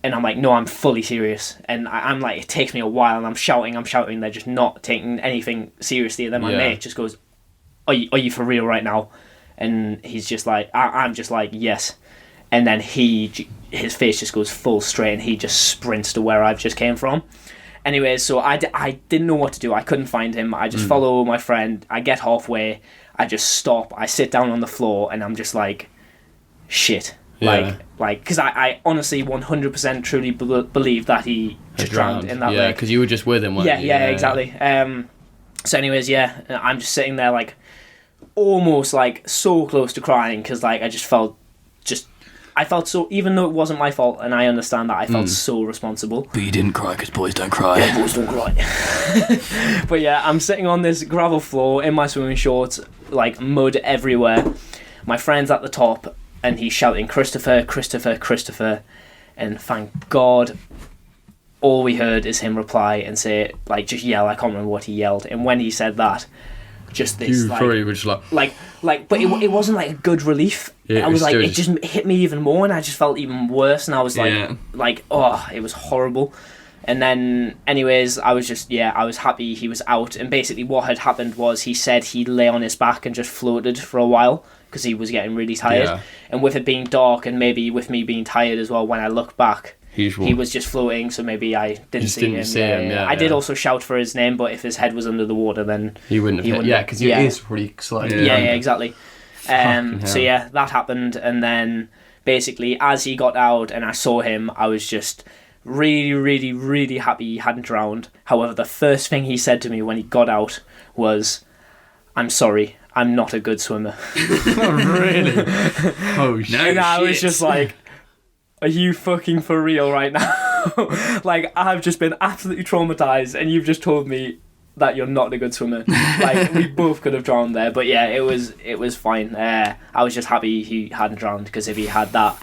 Speaker 3: And I'm like, no, I'm fully serious. And I'm like, it takes me a while, and I'm shouting. They're just not taking anything seriously. And then my mate just goes, are you for real right now? And he's just like, I'm just like, yes. And then his face just goes full straight, and he just sprints to where I've just came from. Anyways, so I didn't know what to do. I couldn't find him. I just follow my friend. I get halfway. I just stop. I sit down on the floor, and I'm just like, shit.
Speaker 2: Yeah.
Speaker 3: Like, because I honestly 100% truly believe that he just drowned in that lake.
Speaker 2: Yeah, because you were just with him, weren't you?
Speaker 3: Yeah, exactly. So anyways, yeah, I'm just sitting there like, almost like so close to crying because like I felt so, even though it wasn't my fault, and I understand that, I felt so responsible.
Speaker 1: But you didn't cry because boys don't cry.
Speaker 3: Yeah, boys don't cry. But yeah, I'm sitting on this gravel floor in my swimming shorts, like mud everywhere. My friend's at the top, and he's shouting, Christopher, Christopher, Christopher. And thank God, all we heard is him reply and say, like, just yell. I can't remember what he yelled. And when he said that, just this,
Speaker 2: You probably were just like,
Speaker 3: but it wasn't like a good relief.
Speaker 2: Yeah,
Speaker 3: I was like,
Speaker 2: it
Speaker 3: it
Speaker 2: was
Speaker 3: just hit me even more, and I just felt even worse. And I was like, oh, it was horrible. And then, anyways, I was happy he was out. And basically, what had happened was he said he lay on his back and just floated for a while because he was getting really tired.
Speaker 2: Yeah.
Speaker 3: And with it being dark, and maybe with me being tired as well, when I look back, he was just floating. So maybe I didn't see him. I did also shout for his name, but if his head was under the water, then
Speaker 2: he wouldn't have hit. Yeah, because your ears were probably slightly.
Speaker 3: Yeah, exactly. So yeah, that happened, and then basically as he got out and I saw him, I was just really, really, really happy he hadn't drowned. However, the first thing he said to me when he got out was, "I'm sorry, I'm not a good swimmer."
Speaker 2: Oh, really? Oh shit!
Speaker 3: And I was just like, "Are you fucking for real right now?" Like, I've just been absolutely traumatized, and you've just told me that you're not a good swimmer. Like, we both could have drowned there, but yeah, it was fine. I was just happy he hadn't drowned, because if he had that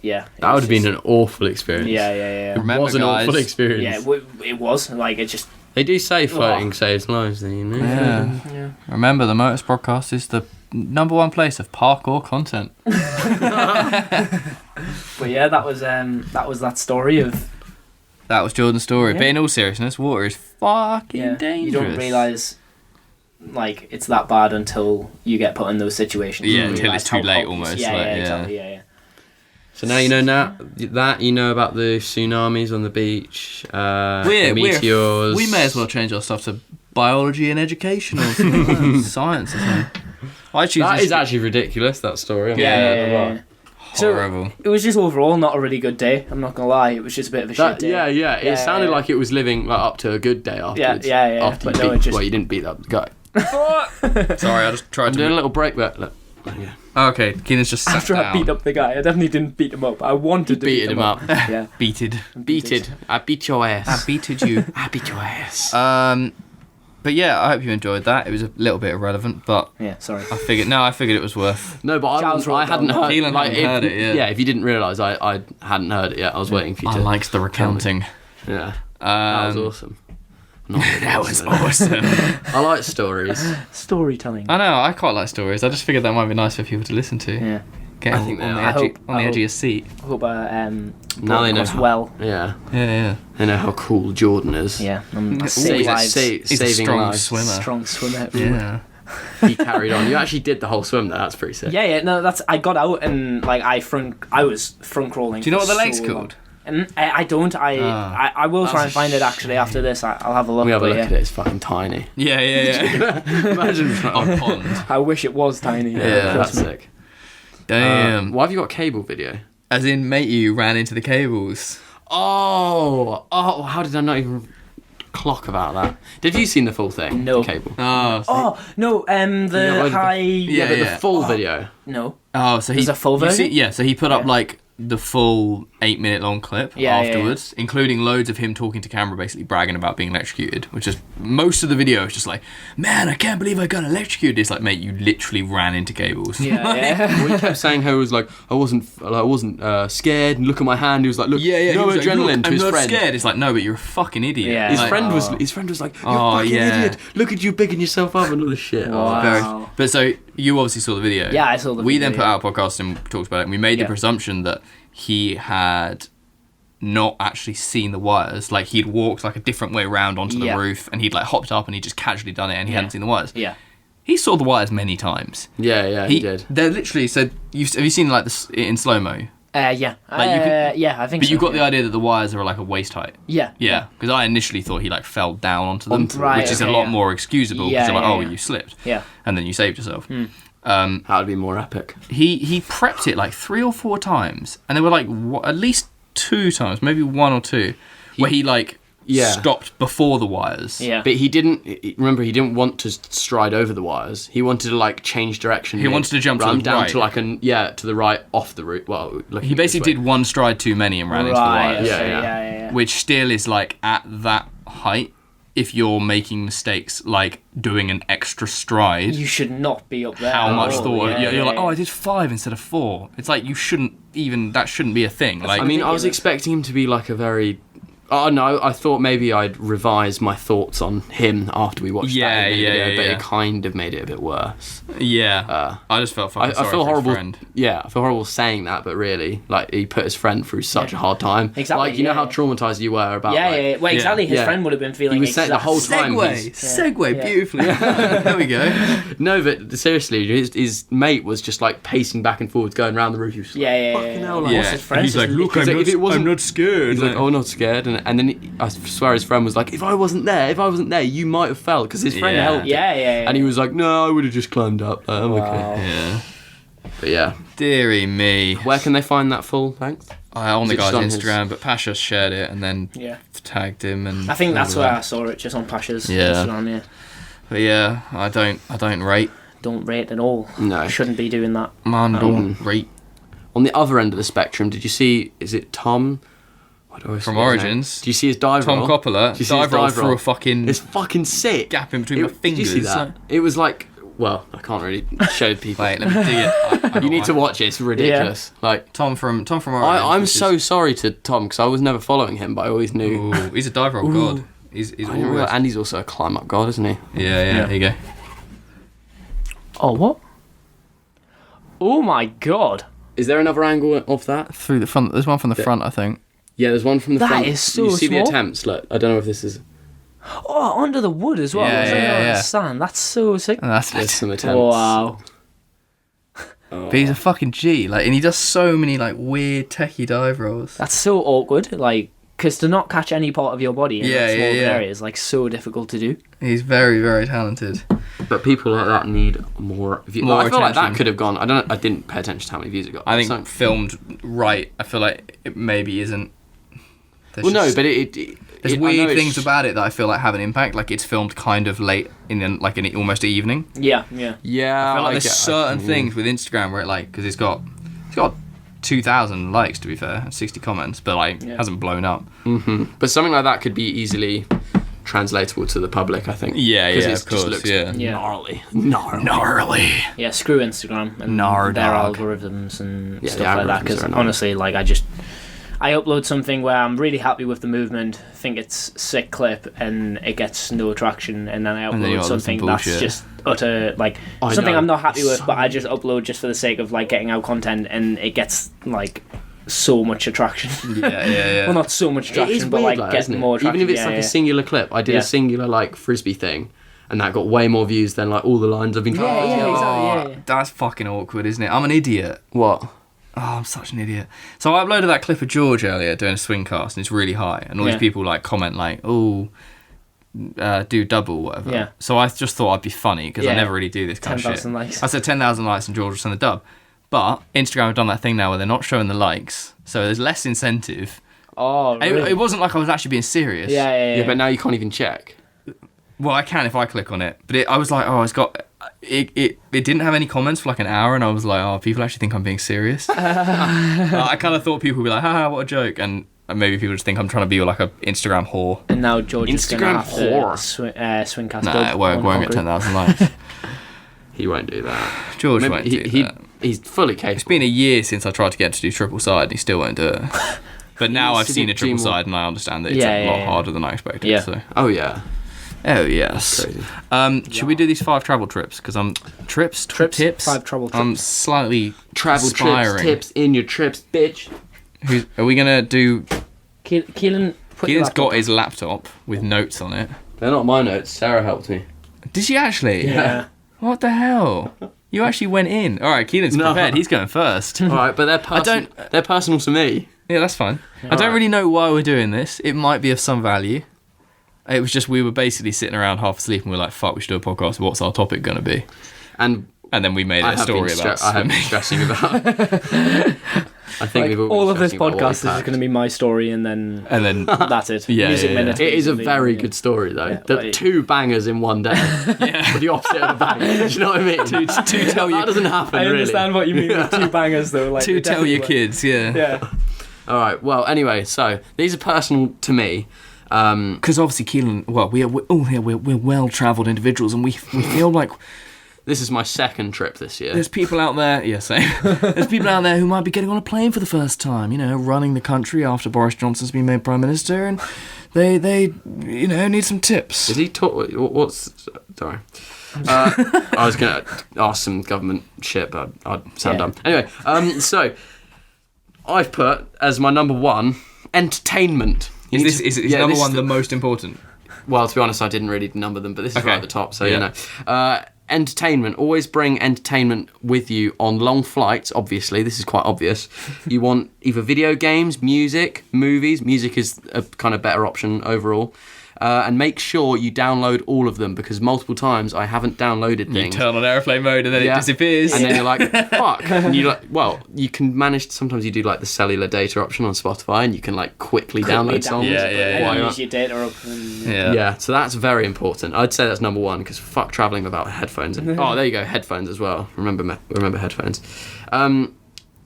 Speaker 3: yeah,
Speaker 2: that would have been an awful experience.
Speaker 3: Yeah.
Speaker 2: It was an awful experience.
Speaker 3: Yeah, it was. Like, it just...
Speaker 2: They do say floating saves lives, though, you know.
Speaker 1: Yeah. Remember, the Motus Podcast is the #1 place of parkour content.
Speaker 3: But yeah, that was that story of...
Speaker 1: That was Jordan's story.
Speaker 3: Yeah.
Speaker 1: But in all seriousness, water is fucking dangerous.
Speaker 3: You don't realise, like, it's that bad until you get put in those situations.
Speaker 1: Yeah, until it's too late almost.
Speaker 3: Yeah,
Speaker 1: like,
Speaker 3: exactly, yeah.
Speaker 2: So now you know about the tsunamis on the beach, the meteors.
Speaker 1: We may as well change our stuff to biology and education or something like that. Science or something. I choose
Speaker 2: That
Speaker 1: this-
Speaker 2: is actually ridiculous, that story.
Speaker 3: Yeah.
Speaker 1: horrible.
Speaker 3: So it was just overall not a really good day. I'm not gonna lie. It was just a bit of a shit day.
Speaker 2: Yeah. It sounded like it was living like up to a good day afterwards.
Speaker 3: Yeah.
Speaker 2: After
Speaker 3: But
Speaker 2: you
Speaker 3: no,
Speaker 2: beat,
Speaker 3: it just-
Speaker 2: well, you didn't beat that guy.
Speaker 1: Sorry, I just tried
Speaker 2: I'm
Speaker 1: to.
Speaker 2: doing a little break, but look. Yeah.
Speaker 1: Okay, Keenan's just sat
Speaker 3: After
Speaker 1: down.
Speaker 3: I beat up the guy, I definitely didn't beat him up. I wanted to beat
Speaker 2: Beated him up.
Speaker 3: Yeah.
Speaker 1: Beated.
Speaker 2: Beated. I beat your ass.
Speaker 1: I beated you.
Speaker 2: I beat your ass.
Speaker 1: But yeah, I hope you enjoyed that. It was a little bit irrelevant, but
Speaker 3: Yeah. Sorry.
Speaker 1: I figured it was worth.
Speaker 2: No, but
Speaker 3: Charles
Speaker 2: I hadn't
Speaker 3: wrote
Speaker 2: heard.
Speaker 1: Keelan
Speaker 2: like,
Speaker 1: hadn't heard it, yeah.
Speaker 2: Yeah, if you didn't realise, I hadn't heard it yet. I was waiting for you
Speaker 1: I
Speaker 2: to.
Speaker 1: liked the recounting.
Speaker 2: Yeah. That was awesome. Not really
Speaker 1: That was
Speaker 2: awesome.
Speaker 1: awesome.
Speaker 2: I like stories.
Speaker 3: Storytelling.
Speaker 1: I know, I quite like stories. I just figured that might be nice for people to listen to.
Speaker 3: Yeah.
Speaker 1: Get
Speaker 2: I
Speaker 1: on
Speaker 2: think
Speaker 1: the
Speaker 2: they
Speaker 1: edge,
Speaker 2: are.
Speaker 1: on the edge of your seat.
Speaker 3: I hope
Speaker 2: Now
Speaker 3: brought
Speaker 2: they know
Speaker 3: across
Speaker 2: how-
Speaker 3: well.
Speaker 2: Yeah.
Speaker 1: Yeah.
Speaker 2: They know how cool Jordan is.
Speaker 3: Yeah.
Speaker 1: Ooh,
Speaker 3: Saving lives.
Speaker 1: He's a
Speaker 2: saving
Speaker 1: strong
Speaker 2: lives.
Speaker 1: swimmer.
Speaker 3: Strong swimmer.
Speaker 1: Yeah.
Speaker 2: He carried on. You actually did the whole swim there. That's pretty sick.
Speaker 3: Yeah. No, I got out and like I was front crawling.
Speaker 1: Do you know
Speaker 3: for
Speaker 1: what the lake's
Speaker 3: so long.
Speaker 1: called?
Speaker 3: And I don't. I will try and find it actually after this. I'll have a look.
Speaker 2: We have a
Speaker 3: but
Speaker 2: look
Speaker 3: yeah.
Speaker 2: at it. It's fucking tiny.
Speaker 1: Yeah.
Speaker 2: Imagine.
Speaker 1: A pond.
Speaker 3: I wish it was tiny.
Speaker 1: Yeah,
Speaker 2: That's sick.
Speaker 1: Damn.
Speaker 2: Why have you got cable video?
Speaker 1: As in, mate, you ran into the cables.
Speaker 2: Oh, how did I not even clock about that? Did you seen the full thing?
Speaker 3: No.
Speaker 2: The cable.
Speaker 3: Oh no.
Speaker 2: Yeah,
Speaker 3: The high.
Speaker 2: Yeah, but
Speaker 1: yeah.
Speaker 2: the full video.
Speaker 3: No.
Speaker 1: Oh, so
Speaker 3: There's a full
Speaker 1: you see-
Speaker 3: version?
Speaker 1: yeah, so he put up
Speaker 3: Yeah.
Speaker 1: like the full 8-minute long clip
Speaker 3: Yeah,
Speaker 1: afterwards, including loads of him talking to camera, basically bragging about being electrocuted. Which is most of the video is just like, man, I can't believe I got electrocuted. It's like, mate, you literally ran into cables.
Speaker 3: Yeah.
Speaker 2: Well, he kept saying how he was like, I wasn't scared, and look at my hand. He was like, look,
Speaker 1: Yeah.
Speaker 2: no
Speaker 1: he was like,
Speaker 2: adrenaline
Speaker 1: "Look,
Speaker 2: to his
Speaker 1: I'm not
Speaker 2: friend.
Speaker 1: scared. It's like, no, but you're a fucking idiot.
Speaker 3: Yeah.
Speaker 2: His
Speaker 1: Like,
Speaker 2: friend was like, you're
Speaker 1: Oh,
Speaker 2: a fucking
Speaker 1: yeah.
Speaker 2: idiot. Look at you bigging yourself up and all this shit.
Speaker 3: Wow.
Speaker 1: very- But so you obviously saw the video.
Speaker 3: Yeah, I saw the
Speaker 1: We
Speaker 3: video,
Speaker 1: then put
Speaker 3: yeah.
Speaker 1: out a podcast and talked about it, and we made the
Speaker 3: Yeah.
Speaker 1: presumption that he had not actually seen the wires. Like, he'd walked like a different way around onto the
Speaker 3: Yeah.
Speaker 1: roof, and he'd like hopped up and he'd just casually done it, and he
Speaker 3: Yeah.
Speaker 1: hadn't seen the wires.
Speaker 3: Yeah.
Speaker 1: He saw the wires many times.
Speaker 2: Yeah, he did.
Speaker 1: They're literally said. Have you seen like this in slow mo?
Speaker 3: Yeah.
Speaker 1: Like, you can-
Speaker 3: Yeah. I think.
Speaker 1: But
Speaker 3: so,
Speaker 1: you got
Speaker 3: yeah.
Speaker 1: the idea that the wires are like a waist height.
Speaker 3: Yeah.
Speaker 1: Yeah, because I initially thought he like fell down onto them,
Speaker 3: Right,
Speaker 1: which is a
Speaker 3: okay,
Speaker 1: lot
Speaker 3: yeah.
Speaker 1: more excusable.
Speaker 3: Yeah,
Speaker 1: Because you're like,
Speaker 3: yeah,
Speaker 1: oh,
Speaker 3: yeah.
Speaker 1: you slipped,
Speaker 3: Yeah.
Speaker 1: and then you saved yourself.
Speaker 2: That would be more epic.
Speaker 1: He prepped it like 3 or 4 times, and there were like at least 2 times, maybe 1 or 2, where he like stopped before the wires.
Speaker 3: Yeah.
Speaker 2: But he didn't. Remember, he didn't want to stride over the wires. He wanted to like change direction.
Speaker 1: He wanted to jump to
Speaker 2: run
Speaker 1: the
Speaker 2: down
Speaker 1: right.
Speaker 2: to like to the right off the route. Well,
Speaker 1: He basically did 1 stride too many and ran into the
Speaker 3: Right.
Speaker 1: wires,
Speaker 3: Okay,
Speaker 2: Yeah.
Speaker 3: yeah.
Speaker 1: which still is like at that height. If you're making mistakes like doing an extra stride,
Speaker 3: You should not be up there.
Speaker 1: how
Speaker 3: at
Speaker 1: much
Speaker 3: all.
Speaker 1: thought?
Speaker 3: Yeah,
Speaker 1: You're like,
Speaker 3: yeah.
Speaker 1: oh, I did 5 instead of 4. It's like you shouldn't even. That shouldn't be a thing. Like,
Speaker 2: I mean, I was
Speaker 3: ridiculous.
Speaker 2: expecting him to be like a very. Oh no! I thought maybe I'd revise my thoughts on him after we watched
Speaker 1: Yeah,
Speaker 2: that video,
Speaker 1: yeah,
Speaker 2: but
Speaker 1: yeah.
Speaker 2: it kind of made it a bit worse.
Speaker 1: yeah. I just felt fucking
Speaker 2: I
Speaker 1: sorry
Speaker 2: feel
Speaker 1: for
Speaker 2: horrible.
Speaker 1: his friend.
Speaker 2: Yeah, I feel horrible saying that, but really, like he put his friend through such a hard time.
Speaker 3: Exactly,
Speaker 2: Like you know
Speaker 3: yeah,
Speaker 2: how
Speaker 3: yeah.
Speaker 2: traumatized you were about.
Speaker 3: Yeah,
Speaker 2: like,
Speaker 3: yeah. Well, exactly. His
Speaker 2: Yeah.
Speaker 3: friend would have been feeling.
Speaker 2: He was saying the whole time.
Speaker 1: Segue
Speaker 3: Yeah.
Speaker 1: beautifully. there we go.
Speaker 2: No, but seriously, his mate was just like pacing back and forth, going around the roof. He was like,
Speaker 3: Yeah.
Speaker 2: Fucking hell, like,
Speaker 3: What's his friend?
Speaker 1: He's like, look,
Speaker 2: He's like, if it wasn't-
Speaker 1: I'm not scared.
Speaker 2: He's like, oh, not scared, and then I swear his friend was like, if I wasn't there, you might have fell because his friend
Speaker 1: Yeah.
Speaker 2: helped. him.
Speaker 3: Yeah.
Speaker 2: And he was like, no, I would have just climbed up. I'm okay.
Speaker 3: Wow.
Speaker 1: Yeah.
Speaker 2: But yeah,
Speaker 1: Deary me.
Speaker 2: where can they find that full length?
Speaker 1: On
Speaker 2: Is
Speaker 1: the
Speaker 2: it just
Speaker 1: guy's
Speaker 2: on his-
Speaker 1: Instagram, but Pasha shared it and then
Speaker 3: Yeah.
Speaker 1: tagged him and.
Speaker 3: I think that's
Speaker 1: all
Speaker 3: where
Speaker 1: that.
Speaker 3: I saw it, just on Pasha's
Speaker 1: Yeah.
Speaker 3: Instagram. Yeah.
Speaker 1: But yeah, I don't rate.
Speaker 3: Don't rate at all.
Speaker 2: No.
Speaker 3: Shouldn't be doing that.
Speaker 1: Man,
Speaker 3: Oh.
Speaker 1: don't rate.
Speaker 2: On the other end of the spectrum, did you see? Is it Tom? What do I
Speaker 1: From
Speaker 2: say his name?
Speaker 1: Origins.
Speaker 2: Do you see his dive
Speaker 1: Tom
Speaker 2: roll?
Speaker 1: Coppola
Speaker 2: Did you see his
Speaker 1: dive roll
Speaker 2: dive
Speaker 1: through
Speaker 2: roll?
Speaker 1: a fucking
Speaker 2: It's fucking sick.
Speaker 1: gap in between my
Speaker 2: Did
Speaker 1: fingers.
Speaker 2: you see that? It was like, well, I can't really show people.
Speaker 1: Wait, let me dig it.
Speaker 2: You need to watch it. It's ridiculous. Like.
Speaker 1: Tom from Origins.
Speaker 2: I'm
Speaker 1: which
Speaker 2: so
Speaker 1: is-
Speaker 2: sorry to Tom because I was never following him, but I always knew.
Speaker 1: Ooh, he's a dive roll god. He's
Speaker 2: I didn't
Speaker 1: always.
Speaker 2: realise- and he's also a climb up god, isn't he?
Speaker 1: Yeah. Here you go.
Speaker 3: Oh, what? Oh my god.
Speaker 2: Is there another angle of that?
Speaker 1: Through the front. There's one from the front, I think.
Speaker 2: Yeah, there's one from the
Speaker 3: That
Speaker 2: front.
Speaker 3: is so
Speaker 2: You see the
Speaker 3: small.
Speaker 2: attempts? Look, I don't know if this is.
Speaker 3: Oh, under the wood as well.
Speaker 1: Yeah,
Speaker 3: I don't
Speaker 1: yeah.
Speaker 3: understand. That's so sick.
Speaker 1: And that's
Speaker 2: There's
Speaker 1: it.
Speaker 2: some attempts.
Speaker 3: Wow.
Speaker 1: But he's a fucking G. Like, and he does so many like weird techie dive rolls.
Speaker 3: That's so awkward. Like, because to not catch any part of your body in that small area is like so difficult to do.
Speaker 1: He's very, very talented.
Speaker 2: But people like that need more views.
Speaker 1: More
Speaker 2: I feel like that
Speaker 1: attention.
Speaker 2: could have gone. I didn't pay attention to how many views it got.
Speaker 1: I think filmed right, I feel like it maybe isn't.
Speaker 2: Well, no, but
Speaker 1: there's weird things about it that I feel like have an impact. Like it's filmed kind of late in almost evening.
Speaker 3: Yeah.
Speaker 2: Yeah,
Speaker 1: I feel like there's certain things with Instagram where it like because it's got 2,000 likes to be fair, and 60 comments, but like hasn't blown up.
Speaker 2: Mm-hmm. But something like that could be easily translatable to the public, I think.
Speaker 1: Yeah,
Speaker 2: it
Speaker 1: of course.
Speaker 2: Just looks
Speaker 3: Yeah.
Speaker 2: gnarly.
Speaker 3: Yeah, screw Instagram and their algorithms and stuff like that. Because honestly, like I upload something where I'm really happy with the movement, think it's sick clip, and it gets no traction, and then I upload something that's just utter something I'm not happy with, but I just upload just for the sake of like getting out content, and it gets like so much attraction.
Speaker 1: Yeah.
Speaker 3: Well, not so much attraction, but like getting more attraction.
Speaker 2: Even if it's like a singular clip, I did a singular like frisbee thing, and that got way more views than like all the lines I've been trying to do.
Speaker 3: Exactly.
Speaker 1: That's fucking awkward, isn't it? I'm an idiot.
Speaker 2: What?
Speaker 1: Oh, I'm such an idiot. So I uploaded that clip of George earlier doing a swing cast, and it's really high, and all these people like comment like, "Oh, do double, whatever."
Speaker 3: Yeah.
Speaker 1: So I just thought I'd be funny because I never really do this kind of shit.
Speaker 3: 10,000 likes.
Speaker 1: I said 10,000 likes, and George will send a dub. But Instagram have done that thing now where they're not showing the likes, so there's less incentive.
Speaker 3: Oh, really?
Speaker 1: It wasn't like I was actually being serious.
Speaker 3: Yeah.
Speaker 2: But now you can't even check.
Speaker 1: Well, I can if I click on it, but I was like, oh, it's got. It didn't have any comments for like an hour, and I was like, oh, people actually think I'm being serious. I kind of thought people would be like, haha, what a joke, and maybe people just think I'm trying to be like a Instagram whore.
Speaker 3: And now George is going to have
Speaker 2: whore.
Speaker 3: to swingcast.
Speaker 1: Nah, it won't get 10,000 likes.
Speaker 2: He won't do that.
Speaker 1: George won't do that.
Speaker 2: He's fully capable.
Speaker 1: It's been a year since I tried to get him to do triple side, and he still won't do it. But now I've seen a triple side, and I understand that it's a lot harder than I expected.
Speaker 3: Yeah.
Speaker 1: So.
Speaker 2: Oh yeah.
Speaker 1: Oh yes. Should we do these 5 travel trips? Because I'm tips.
Speaker 3: 5 travel trips.
Speaker 1: I'm slightly
Speaker 2: Travel
Speaker 1: aspiring.
Speaker 2: trips, tips in your trips, bitch.
Speaker 1: Are we gonna do?
Speaker 3: Keelan's
Speaker 1: got his laptop with notes on it.
Speaker 2: They're not my notes. Sarah helped me.
Speaker 1: Did she actually?
Speaker 3: Yeah.
Speaker 1: What the hell? You actually went in. All right, Keelan's prepared. He's going first.
Speaker 2: All right, but they're personal to me.
Speaker 1: Yeah, that's fine. I don't really know why we're doing this. It might be of some value. It was just we were basically sitting around half asleep and we were like, fuck, we should do a podcast. What's our topic going to be? And then we made a story about
Speaker 2: I have been stressing about I think we've
Speaker 3: all of this podcast is just going to be my story and then that's it. Music minute.
Speaker 2: It is a very good story though. The 2 bangers in one day. With the opposite of a banger. Do you know what I mean?
Speaker 1: Two tell you.
Speaker 2: That doesn't happen.
Speaker 3: I understand what you mean with 2 bangers though. Like
Speaker 1: 2 tell your kids. Yeah.
Speaker 2: All right. Well, anyway, so these are personal to me.
Speaker 1: Because obviously Keelan, well, we're well-travelled individuals, and we feel like
Speaker 2: this is my 2nd trip this year.
Speaker 1: There's people out there, same. There's people out there who might be getting on a plane for the first time, running the country after Boris Johnson's been made Prime Minister, and they need some tips.
Speaker 2: Is he sorry. I was going to ask some government shit, but I'd sound dumb. Anyway, so I've put as my number 1 entertainment.
Speaker 1: Is number 1 the most important?
Speaker 2: Well, to be honest, I didn't really number them, but this is right at the top, so entertainment. Always bring entertainment with you on long flights, obviously. This is quite obvious. You want either video games, music, movies. Music is a kind of better option overall. And make sure you download all of them, because multiple times I haven't downloaded things.
Speaker 1: You turn on airplane mode and then it disappears.
Speaker 2: And then you're like, fuck. And you you can manage, sometimes you do like the cellular data option on Spotify and you can like quickly download songs.
Speaker 3: Yeah. Use your data up.
Speaker 2: Yeah, so that's very important. I'd say that's number 1, because fuck travelling without headphones. Oh, there you go, headphones as well. Remember headphones.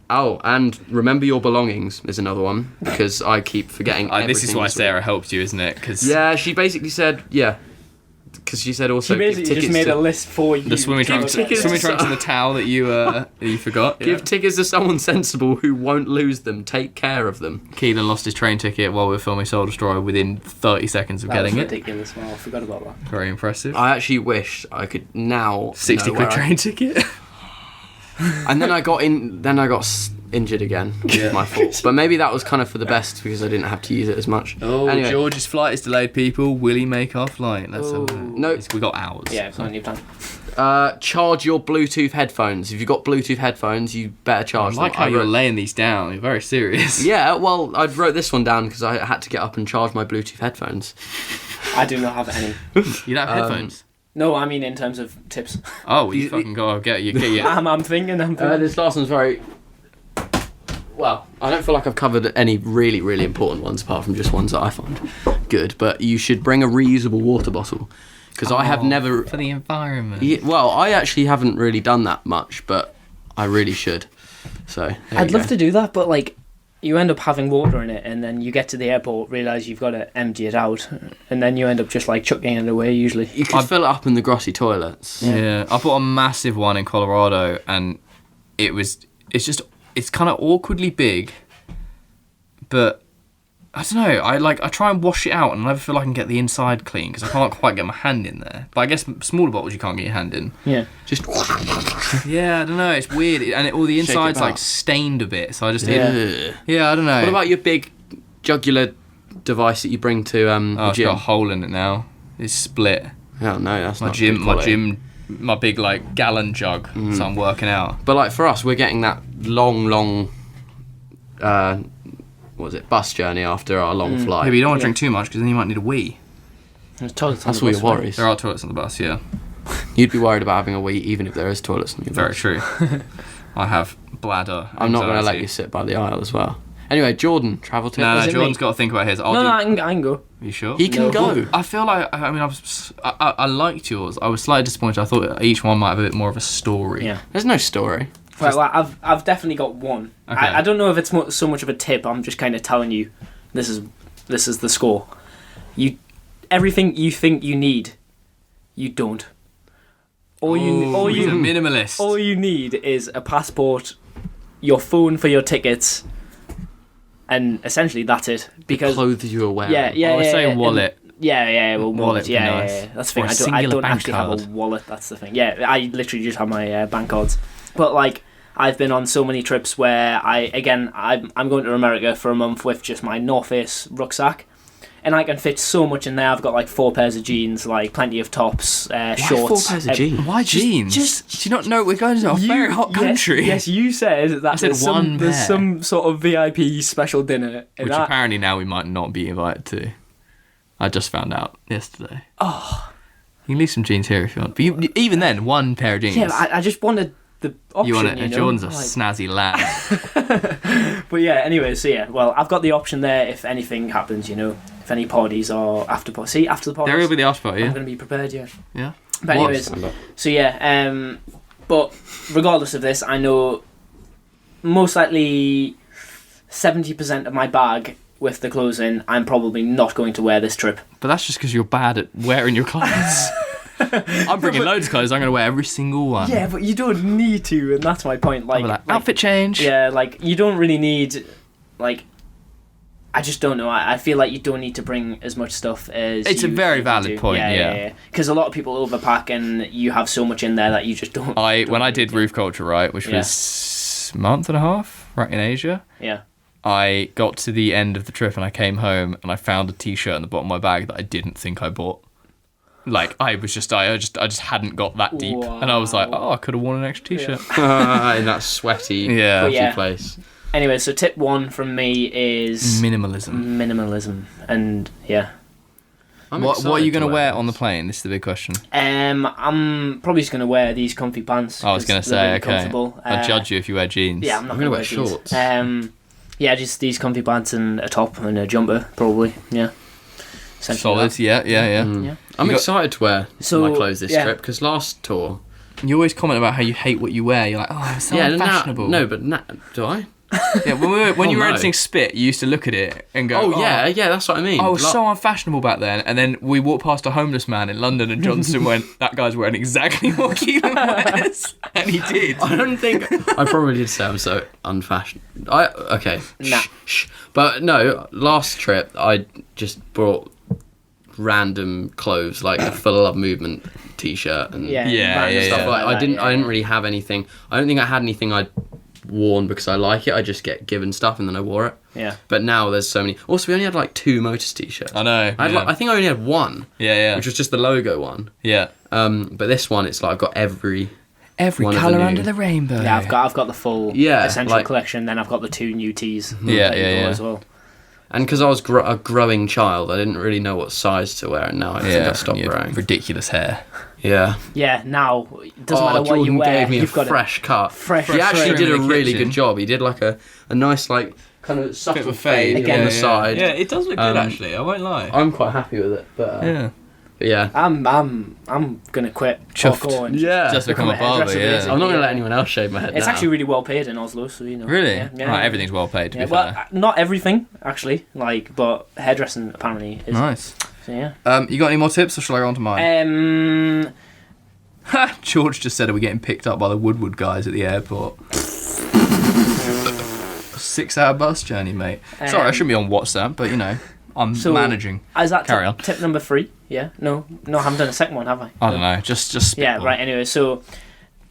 Speaker 2: And remember your belongings is another one, because I keep forgetting everything.
Speaker 1: This is why Sarah helped you, isn't it? Cause
Speaker 2: she basically said, because she said also
Speaker 3: she basically just made a list for you.
Speaker 1: The swimming trunks and the towel that you forgot.
Speaker 2: Give tickets to someone sensible who won't lose them. Take care of them.
Speaker 1: Keelan lost his train ticket while we were filming Soul Destroyer within 30 seconds of getting it.
Speaker 3: That's ridiculous. Well, I forgot about that.
Speaker 1: Very impressive.
Speaker 2: I actually wish I could now
Speaker 1: 60 quid train ticket.
Speaker 2: And then I got injured again.
Speaker 1: Yeah.
Speaker 2: My fault. But maybe that was kind of for the best because I didn't have to use it as much.
Speaker 1: Oh,
Speaker 2: anyway.
Speaker 1: George's flight is delayed, people. Will he make our flight? Let's have a look.
Speaker 2: No.
Speaker 1: We got hours.
Speaker 3: Yeah, plenty of time.
Speaker 2: Charge your Bluetooth headphones. If you've got Bluetooth headphones, you better
Speaker 1: I
Speaker 2: charge
Speaker 1: like
Speaker 2: them.
Speaker 1: how you're laying these down. You're very serious.
Speaker 2: Yeah, well, I wrote this one down because I had to get up and charge my Bluetooth headphones.
Speaker 3: I do not have any.
Speaker 1: You don't have headphones?
Speaker 3: No, I mean in terms of tips.
Speaker 1: Oh, well, you fucking go get you.
Speaker 3: I'm thinking.
Speaker 2: This last one's very... Well, I don't feel like I've covered any really, really important ones apart from just ones that I find good. But you should bring a reusable water bottle. Because I have never...
Speaker 1: For the environment.
Speaker 2: Yeah, well, I actually haven't really done that much, but I really should. So,
Speaker 3: I'd love to do that, but like, you end up having water in it, and then you get to the airport, realise you've got to empty it out, and then you end up just like chucking it away usually.
Speaker 2: You could fill it up in the Grossi toilets.
Speaker 1: Yeah, I bought a massive one in Colorado, and it's kind of awkwardly big, but I don't know. I try and wash it out, and I never feel like I can get the inside clean because I can't quite get my hand in there. But I guess smaller bottles you can't get your hand in.
Speaker 3: Yeah.
Speaker 2: Just...
Speaker 1: Yeah, I don't know. It's weird, and all the inside's like stained a bit. So I just yeah, I don't know.
Speaker 2: What about your big jugular device that you bring to the
Speaker 1: It's
Speaker 2: gym?
Speaker 1: got a hole in it now. It's split.
Speaker 2: Oh no, that's
Speaker 1: My
Speaker 2: not
Speaker 1: gym,
Speaker 2: good quality.
Speaker 1: my big like gallon jug. So I'm working out.
Speaker 2: But like for us, we're getting that long, bus journey after our long flight.
Speaker 1: Maybe you don't want to drink too much because then you might need a wee.
Speaker 2: That's all your worries.
Speaker 1: There are toilets on the bus, yeah.
Speaker 2: You'd be worried about having a wee even if there is toilets on your
Speaker 1: Very
Speaker 2: bus.
Speaker 1: true. I have bladder.
Speaker 2: I'm not going to let
Speaker 1: anxiety.
Speaker 2: you sit by the aisle as well. Anyway, Jordan, travel tip.
Speaker 1: No,
Speaker 3: Is it
Speaker 1: Jordan's
Speaker 3: me?
Speaker 1: got to think about his.
Speaker 3: No, I can go.
Speaker 1: Are you sure?
Speaker 2: He can
Speaker 3: No.
Speaker 2: go.
Speaker 1: I feel like I liked yours. I was slightly disappointed. I thought each one might have a bit more of a story.
Speaker 3: Yeah.
Speaker 2: There's no story.
Speaker 3: Right, well, I've definitely got one.
Speaker 1: Okay.
Speaker 3: I don't know if it's so much of a tip. I'm just kind of telling you, this is the score. Everything you think you need, you don't. All
Speaker 1: He's a
Speaker 3: you
Speaker 1: minimalist.
Speaker 3: all you need is a passport, your phone for your tickets, and essentially that's it. Because
Speaker 2: Clothes you are wearing.
Speaker 3: yeah,
Speaker 1: I would say wallet.
Speaker 3: Well,
Speaker 1: Wallet
Speaker 3: wallet.
Speaker 1: would be
Speaker 3: Yeah,
Speaker 1: nice.
Speaker 3: yeah. That's the
Speaker 1: Or
Speaker 3: thing.
Speaker 1: a
Speaker 3: I
Speaker 1: singular
Speaker 3: don't
Speaker 1: bank
Speaker 3: actually have
Speaker 1: card.
Speaker 3: a wallet. That's the thing. Yeah, I literally just have my bank cards. But like, I've been on so many trips where I'm going to America for a month with just my North Face rucksack, and I can fit so much in there. I've got like 4 pairs of jeans, like plenty of tops, shorts.
Speaker 2: 4 pairs of jeans?
Speaker 1: Why jeans? Do you not know we're going to a very hot country?
Speaker 3: Yes, you said that
Speaker 1: said
Speaker 3: there's
Speaker 1: pair.
Speaker 3: some sort of VIP special dinner.
Speaker 1: Which apparently now we might not be invited to. I just found out yesterday.
Speaker 3: Oh.
Speaker 1: You can leave some jeans here if you want. But even then, 1 pair of jeans.
Speaker 3: Yeah, I just wanted the option.
Speaker 1: You want it?
Speaker 3: You know?
Speaker 1: Jordan's a
Speaker 3: like,
Speaker 1: snazzy lad.
Speaker 3: But yeah, anyway, so yeah, well, I've got the option there if anything happens, you know, if any parties or after parties. See, after the parties,
Speaker 1: There will be the after party,
Speaker 3: I'm
Speaker 1: yeah.
Speaker 3: going to be prepared, yeah.
Speaker 1: Yeah.
Speaker 3: But anyways, so yeah, but regardless of this, I know most likely 70% of my bag with the clothes in, I'm probably not going to wear this trip.
Speaker 1: But that's just because you're bad at wearing your clothes. I'm bringing loads of clothes. I'm going to wear every single one.
Speaker 3: Yeah, but you don't need to, and that's my point.
Speaker 1: I'll be like, outfit change.
Speaker 3: Yeah, like, you don't really need, like, I just don't know. I feel like you don't need to bring as much stuff as
Speaker 1: It's a very
Speaker 3: you
Speaker 1: valid
Speaker 3: do.
Speaker 1: point, yeah.
Speaker 3: Because a lot of people overpack and you have so much in there that you just don't.
Speaker 1: When I did roof culture, right, which was a month and a half, right, in Asia,
Speaker 3: Yeah.
Speaker 1: I got to the end of the trip and I came home and I found a t-shirt in the bottom of my bag that I didn't think I bought. Like, I just hadn't got that deep.
Speaker 3: Wow.
Speaker 1: And I was like, oh, I could have worn an extra t-shirt.
Speaker 2: In that sweaty,
Speaker 1: Yeah.
Speaker 2: place.
Speaker 3: Anyway, so tip 1 from me is minimalism, and yeah.
Speaker 1: What are you going to wear on the plane? This is the big question.
Speaker 3: I'm probably just going to wear these comfy pants.
Speaker 1: I was going to
Speaker 3: 'cause they're
Speaker 1: say,
Speaker 3: really
Speaker 1: okay.
Speaker 3: comfortable.
Speaker 1: I'd judge you if you wear jeans.
Speaker 3: Yeah, I'm not
Speaker 2: I'm
Speaker 3: going
Speaker 2: gonna
Speaker 3: to
Speaker 2: wear
Speaker 3: wear
Speaker 2: shorts.
Speaker 3: jeans. Yeah, just these comfy pants and a top and a jumper, probably. Yeah. Essentially
Speaker 1: Solid,
Speaker 3: that.
Speaker 1: yeah.
Speaker 3: Yeah.
Speaker 2: I'm
Speaker 1: You got-
Speaker 2: excited to wear my clothes this trip because last tour.
Speaker 1: You always comment about how you hate what you wear. You're like, oh, it's so unfashionable.
Speaker 2: Do I?
Speaker 1: Yeah, when you were
Speaker 2: no.
Speaker 1: editing Spit, you used to look at it and go,
Speaker 2: Oh, yeah, that's what I mean.
Speaker 1: Oh, it was so unfashionable back then. And then we walked past a homeless man in London and Johnston went, that guy's wearing exactly what Keelan wears. And he did.
Speaker 2: I don't think I probably did say I'm so unfashionable. Okay.
Speaker 3: Nah.
Speaker 2: Shh. But no, last trip I just brought random clothes like a Full of Love Movement t-shirt and
Speaker 3: Yeah.
Speaker 1: Yeah,
Speaker 3: random
Speaker 1: yeah,
Speaker 3: stuff
Speaker 1: yeah.
Speaker 2: like
Speaker 3: like
Speaker 2: I
Speaker 3: that,
Speaker 2: didn't
Speaker 3: yeah.
Speaker 2: really have anything. I don't think I had anything I worn because I like it. I just get given stuff and then I wore it.
Speaker 3: Yeah.
Speaker 2: But now there's so many. Also, we only had like 2 Motus t-shirts.
Speaker 1: I know.
Speaker 2: I think I only had one.
Speaker 1: Yeah.
Speaker 2: Which was just the logo one.
Speaker 1: Yeah.
Speaker 2: But this one, it's like I've got every
Speaker 1: colour under the rainbow.
Speaker 3: Yeah, I've got the full Essential collection. Then I've got the 2 new tees.
Speaker 1: Yeah.
Speaker 3: As well.
Speaker 2: And because I was a growing child, I didn't really know what size to wear, and now I think I've stopped growing.
Speaker 1: Ridiculous hair.
Speaker 2: Yeah.
Speaker 3: Yeah, now it doesn't matter what
Speaker 2: Jordan
Speaker 3: you wear.
Speaker 2: gave me
Speaker 3: you've
Speaker 2: a
Speaker 3: got
Speaker 2: fresh cut. He actually
Speaker 1: trim
Speaker 2: did
Speaker 1: in
Speaker 2: a
Speaker 1: the
Speaker 2: really
Speaker 1: kitchen.
Speaker 2: good job. He did like a nice like kind of subtle
Speaker 1: Bit of a fade
Speaker 2: on the side.
Speaker 1: Yeah, it does look good actually. I won't lie.
Speaker 2: I'm quite happy with it, but yeah.
Speaker 3: I'm gonna quit
Speaker 1: Chuffed.
Speaker 3: parkour and
Speaker 1: Just become a barber.
Speaker 3: hairdresser,
Speaker 1: Yeah.
Speaker 3: basically.
Speaker 2: I'm not gonna let anyone else shave my head.
Speaker 3: It's
Speaker 2: now.
Speaker 3: actually really well paid in Oslo, so you know.
Speaker 1: Really?
Speaker 3: Yeah,
Speaker 1: Right, everything's well paid. To be
Speaker 3: well,
Speaker 1: fair.
Speaker 3: not everything actually, but hairdressing apparently is.
Speaker 1: Nice.
Speaker 3: So yeah.
Speaker 1: You got any more tips, or shall I go on to mine? George just said, "Are we getting picked up by the Woodward guys at the airport?" 6-hour bus journey, mate. Sorry, I shouldn't be on WhatsApp, but I'm managing.
Speaker 3: Is that
Speaker 1: Carry on.
Speaker 3: tip number 3? Yeah. No, I haven't done a second one, have I?
Speaker 1: I don't know. Just spitball.
Speaker 3: Yeah. Right. Anyway, so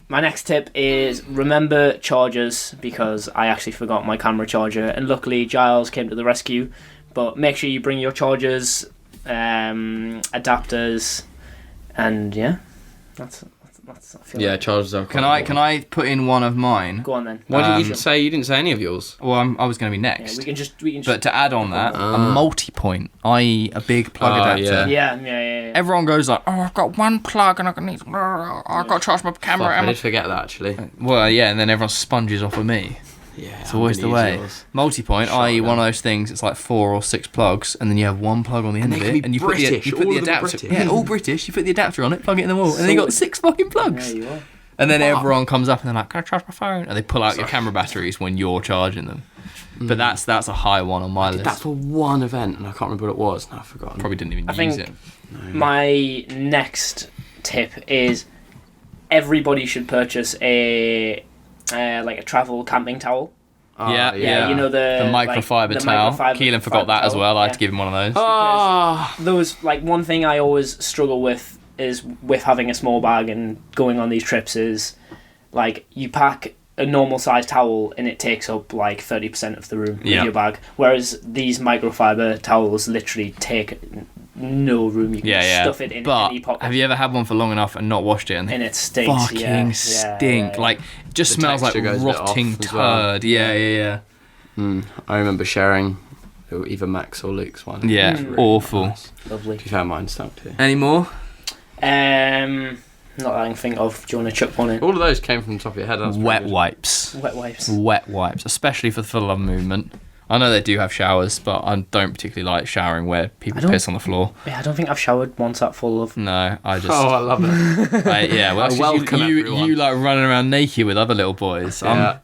Speaker 3: my next tip is remember chargers, because I actually forgot my camera charger, and luckily Giles came to the rescue. But make sure you bring your chargers, adapters, and that's I feel like.
Speaker 2: charges are.
Speaker 1: Can I put in one of mine?
Speaker 3: Go on then.
Speaker 2: Why did you say you didn't say any of yours?
Speaker 1: Well, I was going to be
Speaker 3: Yeah,
Speaker 1: next.
Speaker 3: we can just.
Speaker 1: But to add on that, a multi-point, i.e. a big plug adapter.
Speaker 3: Yeah.
Speaker 1: Everyone goes like, "Oh, I've got one plug and I've got to charge my camera."
Speaker 2: I did forget that actually.
Speaker 1: Well, yeah, and then everyone sponges off of me.
Speaker 2: Yeah,
Speaker 1: It's always the way. Multi-point, i.e. one of those things, it's like 4 or 6 plugs, and then you have one plug on the end of
Speaker 2: they
Speaker 1: it,
Speaker 2: can be
Speaker 1: and you put
Speaker 2: British,
Speaker 1: the
Speaker 2: all of them
Speaker 1: adapter.
Speaker 2: British.
Speaker 1: Yeah, all British. You put the adapter on it, plug it in the wall, and then you got 6 fucking plugs.
Speaker 3: Yeah, you are.
Speaker 1: And then everyone comes up and they're like, "Can I charge my phone?" And they pull out your camera batteries when you're charging them. But that's a high one on my list.
Speaker 2: That's for one event, and I can't remember what it was. No, I've forgotten.
Speaker 1: Probably didn't even
Speaker 3: I
Speaker 1: use
Speaker 3: think-
Speaker 1: it.
Speaker 3: My next tip is everybody should purchase a travel camping towel.
Speaker 1: Yeah,
Speaker 3: You know the
Speaker 1: microfiber
Speaker 3: the
Speaker 1: towel.
Speaker 3: microfiber
Speaker 1: Keelan forgot that as
Speaker 3: towel,
Speaker 1: well. I had
Speaker 3: yeah.
Speaker 1: to give him one of those.
Speaker 3: Those one thing I always struggle with is with having a small bag and going on these trips is you pack a normal size towel and it takes up 30% of the room with your bag, whereas these microfiber towels literally take no room. You can stuff it in any pocket.
Speaker 1: Have you ever had one for long enough and not washed it and
Speaker 3: it stinks.
Speaker 1: fucking stink?
Speaker 3: Yeah.
Speaker 1: Like just
Speaker 2: The
Speaker 1: smells like
Speaker 2: texture goes a bit off
Speaker 1: rotting
Speaker 2: as well.
Speaker 1: turd. Yeah.
Speaker 2: I remember sharing either Max or Luke's one.
Speaker 1: Yeah,
Speaker 2: It was really
Speaker 1: awful.
Speaker 2: nice.
Speaker 3: Lovely.
Speaker 2: To be fair, mine stunk too.
Speaker 1: Any more?
Speaker 3: Not that I can think of. Do you want to chuck one in?
Speaker 2: All of those came from the top of your head. That's
Speaker 1: Wet
Speaker 2: pretty good.
Speaker 1: wipes.
Speaker 3: Wet wipes.
Speaker 1: Wet wipes, especially for the love movement. I know they do have showers, but I don't particularly like showering where people piss on the floor.
Speaker 3: Yeah, I don't think I've showered once that full of.
Speaker 1: No, I just.
Speaker 2: Oh, I love it.
Speaker 1: Well,
Speaker 2: I welcome
Speaker 1: you
Speaker 2: everyone.
Speaker 1: like running around naked with other little boys.
Speaker 2: Yeah.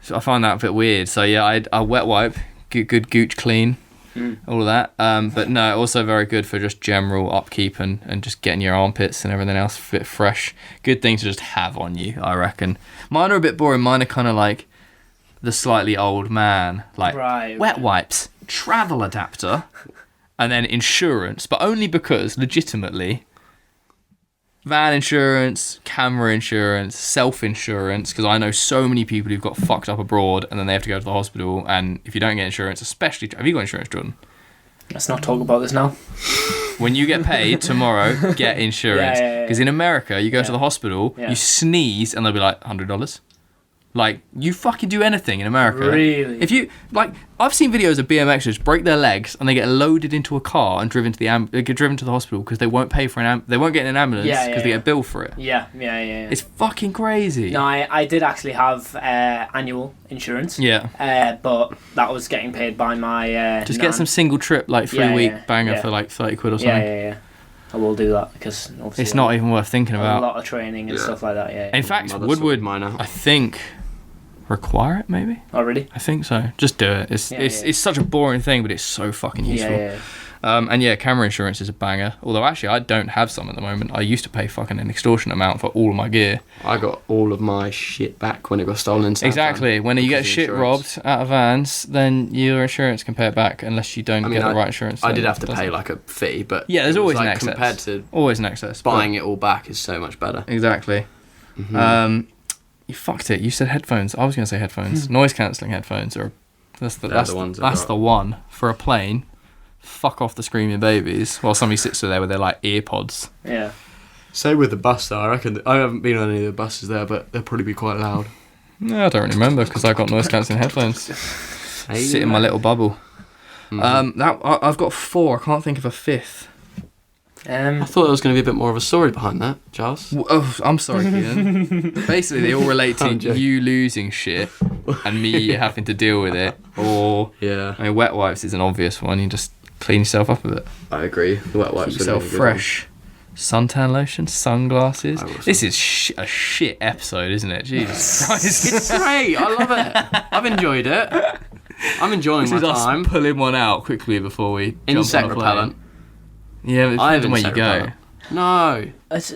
Speaker 1: So I find that a bit weird. So yeah, I wet wipe, good gooch clean, all of that. But no, also very good for just general upkeep and just getting your armpits and everything else a bit fresh. Good thing to just have on you, I reckon. Mine are a bit boring. Mine are kind of like the slightly old man, like wet wipes, travel adapter, and then insurance, but only because legitimately van insurance, camera insurance, self-insurance, because I know so many people who've got fucked up abroad and then they have to go to the hospital, and if you don't get insurance, especially... Have you got insurance, Jordan?
Speaker 3: Let's not talk about this now.
Speaker 1: When you get paid tomorrow, get insurance.
Speaker 3: Yeah.
Speaker 1: Because in America, you go to the hospital,
Speaker 3: Yeah.
Speaker 1: you sneeze, and they'll be like, $100. Like, you fucking do anything in America.
Speaker 3: Really?
Speaker 1: If you, I've seen videos of BMXers break their legs and they get loaded into a car and driven to the hospital because they won't pay for they won't get in an ambulance because they get a bill for it.
Speaker 3: Yeah.
Speaker 1: It's fucking crazy.
Speaker 3: No, I did actually have annual insurance.
Speaker 1: Yeah.
Speaker 3: But that was getting paid by my
Speaker 1: Just
Speaker 3: nan.
Speaker 1: get some single trip, 3-week banger
Speaker 3: yeah.
Speaker 1: for 30 quid or something.
Speaker 3: Yeah. I will do that because obviously
Speaker 1: It's not even worth thinking
Speaker 3: a
Speaker 1: about.
Speaker 3: lot of training and stuff like that. Yeah.
Speaker 1: In fact,
Speaker 2: Mother
Speaker 1: Woodward,
Speaker 2: sorted mine out.
Speaker 1: I think, require it maybe.
Speaker 3: Oh really?
Speaker 1: I think so. Just do it. It's such a boring thing, but it's so fucking useful.
Speaker 3: Yeah.
Speaker 1: And camera insurance is a banger. Although actually, I don't have some at the moment. I used to pay fucking an extortionate amount for all of my gear.
Speaker 2: I got all of my shit back when it got stolen in South
Speaker 1: Exactly.
Speaker 2: Van
Speaker 1: When you
Speaker 2: because
Speaker 1: get
Speaker 2: of
Speaker 1: shit
Speaker 2: insurance.
Speaker 1: robbed out of vans, then your insurance can pay it back unless you don't get the right insurance.
Speaker 2: I
Speaker 1: then
Speaker 2: did have
Speaker 1: it
Speaker 2: to
Speaker 1: doesn't.
Speaker 2: pay a fee, but
Speaker 1: Yeah, there's
Speaker 2: it was,
Speaker 1: always an excess.
Speaker 2: compared to
Speaker 1: Always an excess.
Speaker 2: buying it all back is so much better.
Speaker 1: Exactly. You fucked it. You said headphones. I was going to say headphones. Noise cancelling headphones. That's the one for a plane. Fuck off the screaming babies while somebody sits there with their like earpods.
Speaker 3: Yeah.
Speaker 2: Same with the bus though. I reckon I haven't been on any of the buses there, but they'll probably be quite loud.
Speaker 1: No, I don't really remember because I got noise cancelling headphones. Sit in my little bubble. I've got 4. I can't think of a 5th.
Speaker 2: I thought there was going to be a bit more of a story behind that, Charles.
Speaker 1: Oh, I'm sorry, Keelan. Basically, they all relate to you losing shit and me having to deal with it. Or, I mean, wet wipes is an obvious one. You just clean yourself up a bit.
Speaker 2: I agree. The wet wipes.
Speaker 1: Keep yourself fresh. Suntan lotion, sunglasses. This is a shit episode, isn't it? Jesus Christ.
Speaker 2: It's great. I love it. I've enjoyed it. I'm enjoying my time.
Speaker 1: Us pulling one out quickly before we
Speaker 2: insect
Speaker 1: jump on a
Speaker 2: repellent.
Speaker 1: Yeah, but
Speaker 2: I
Speaker 1: it depends on where you go.
Speaker 2: No.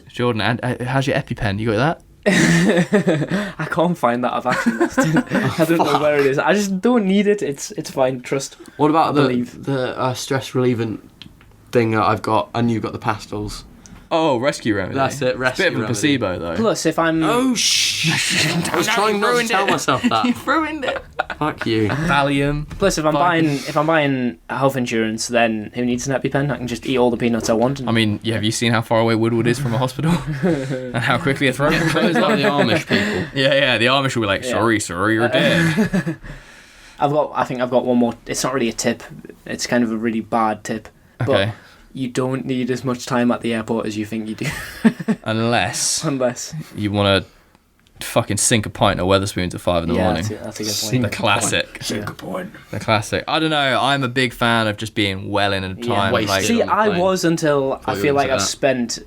Speaker 1: Jordan, how's your EpiPen? You got that?
Speaker 3: I can't find that. I've actually lost it. I don't know where it is. I just don't need it. It's fine. Trust.
Speaker 2: What about the stress relieving thing that I've got? And you've got the pastels.
Speaker 1: Oh, rescue remedy.
Speaker 2: That's it. Rescue
Speaker 1: it's a bit of a placebo though.
Speaker 3: Plus, if I'm
Speaker 2: I was trying not to tell myself that.
Speaker 1: You ruined it.
Speaker 2: Fuck you.
Speaker 1: Valium.
Speaker 3: Plus, if I'm buying health insurance, then who needs an EpiPen? I can just eat all the peanuts I want.
Speaker 1: I mean, have you seen how far away Woodward is from a hospital? And how quickly a throat can close
Speaker 2: like the Amish people.
Speaker 1: Yeah, the Amish will be like, sorry, you're dead.
Speaker 3: I think I've got one more. It's not really a tip. It's kind of a really bad tip.
Speaker 1: Okay.
Speaker 3: But you don't need as much time at the airport as you think you do.
Speaker 1: Unless you want to fucking sink a pint of Weatherspoons at 5 in the morning.
Speaker 3: That's a good point.
Speaker 1: The classic.
Speaker 2: Sink a point.
Speaker 1: The classic. I don't know. I'm a big fan of just being well in a time.
Speaker 2: Wasted.
Speaker 3: See, I was until I feel like I've spent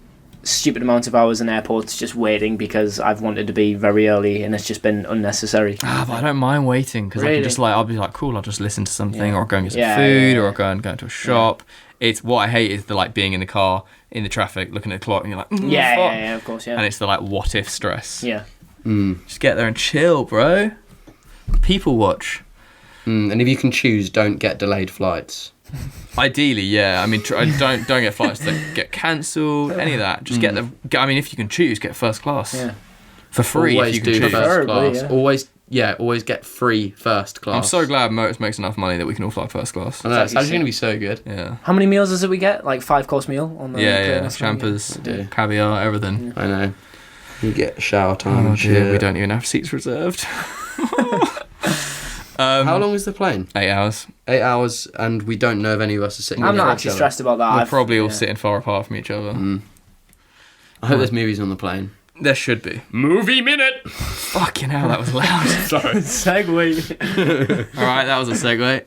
Speaker 3: stupid amounts of hours in airports just waiting because I've wanted to be very early and it's just been unnecessary.
Speaker 1: But I don't mind waiting because I can just I'll be like, cool, I'll just listen to something or go and get some food or go into a shop. It's what I hate is the being in the car in the traffic looking at the clock and you're like fuck.
Speaker 3: Yeah, of course, yeah.
Speaker 1: And it's the what if stress.
Speaker 3: Yeah.
Speaker 1: Just get there and chill, bro. People watch.
Speaker 2: And if you can choose, don't get delayed flights.
Speaker 1: Ideally, yeah. I mean, don't get flights that get cancelled. Any of that. Just get them. I mean, if you can choose, get first class.
Speaker 3: Yeah.
Speaker 1: For free.
Speaker 2: Always
Speaker 1: if you can
Speaker 2: do
Speaker 1: choose.
Speaker 2: first class.
Speaker 3: Yeah.
Speaker 2: Always get free first class.
Speaker 1: I'm so glad Motus makes enough money that we can all fly first class.
Speaker 2: I know, it's actually going to be so good.
Speaker 1: Yeah.
Speaker 3: How many meals is it we get? Like 5-course meal on the plane?
Speaker 1: Champers, caviar, everything.
Speaker 2: I know. You get shower time and shit.
Speaker 1: We don't even have seats reserved.
Speaker 2: How long is the plane?
Speaker 1: 8 hours.
Speaker 2: 8 hours, and we don't know if any of us are sitting.
Speaker 3: I'm not actually stressed about that.
Speaker 1: We're probably all sitting far apart from each other.
Speaker 2: I hope there's movies on the plane.
Speaker 1: There should be.
Speaker 2: Movie minute.
Speaker 1: Fucking hell, that was loud.
Speaker 2: Sorry.
Speaker 3: Segue.
Speaker 1: All right, that was a segue.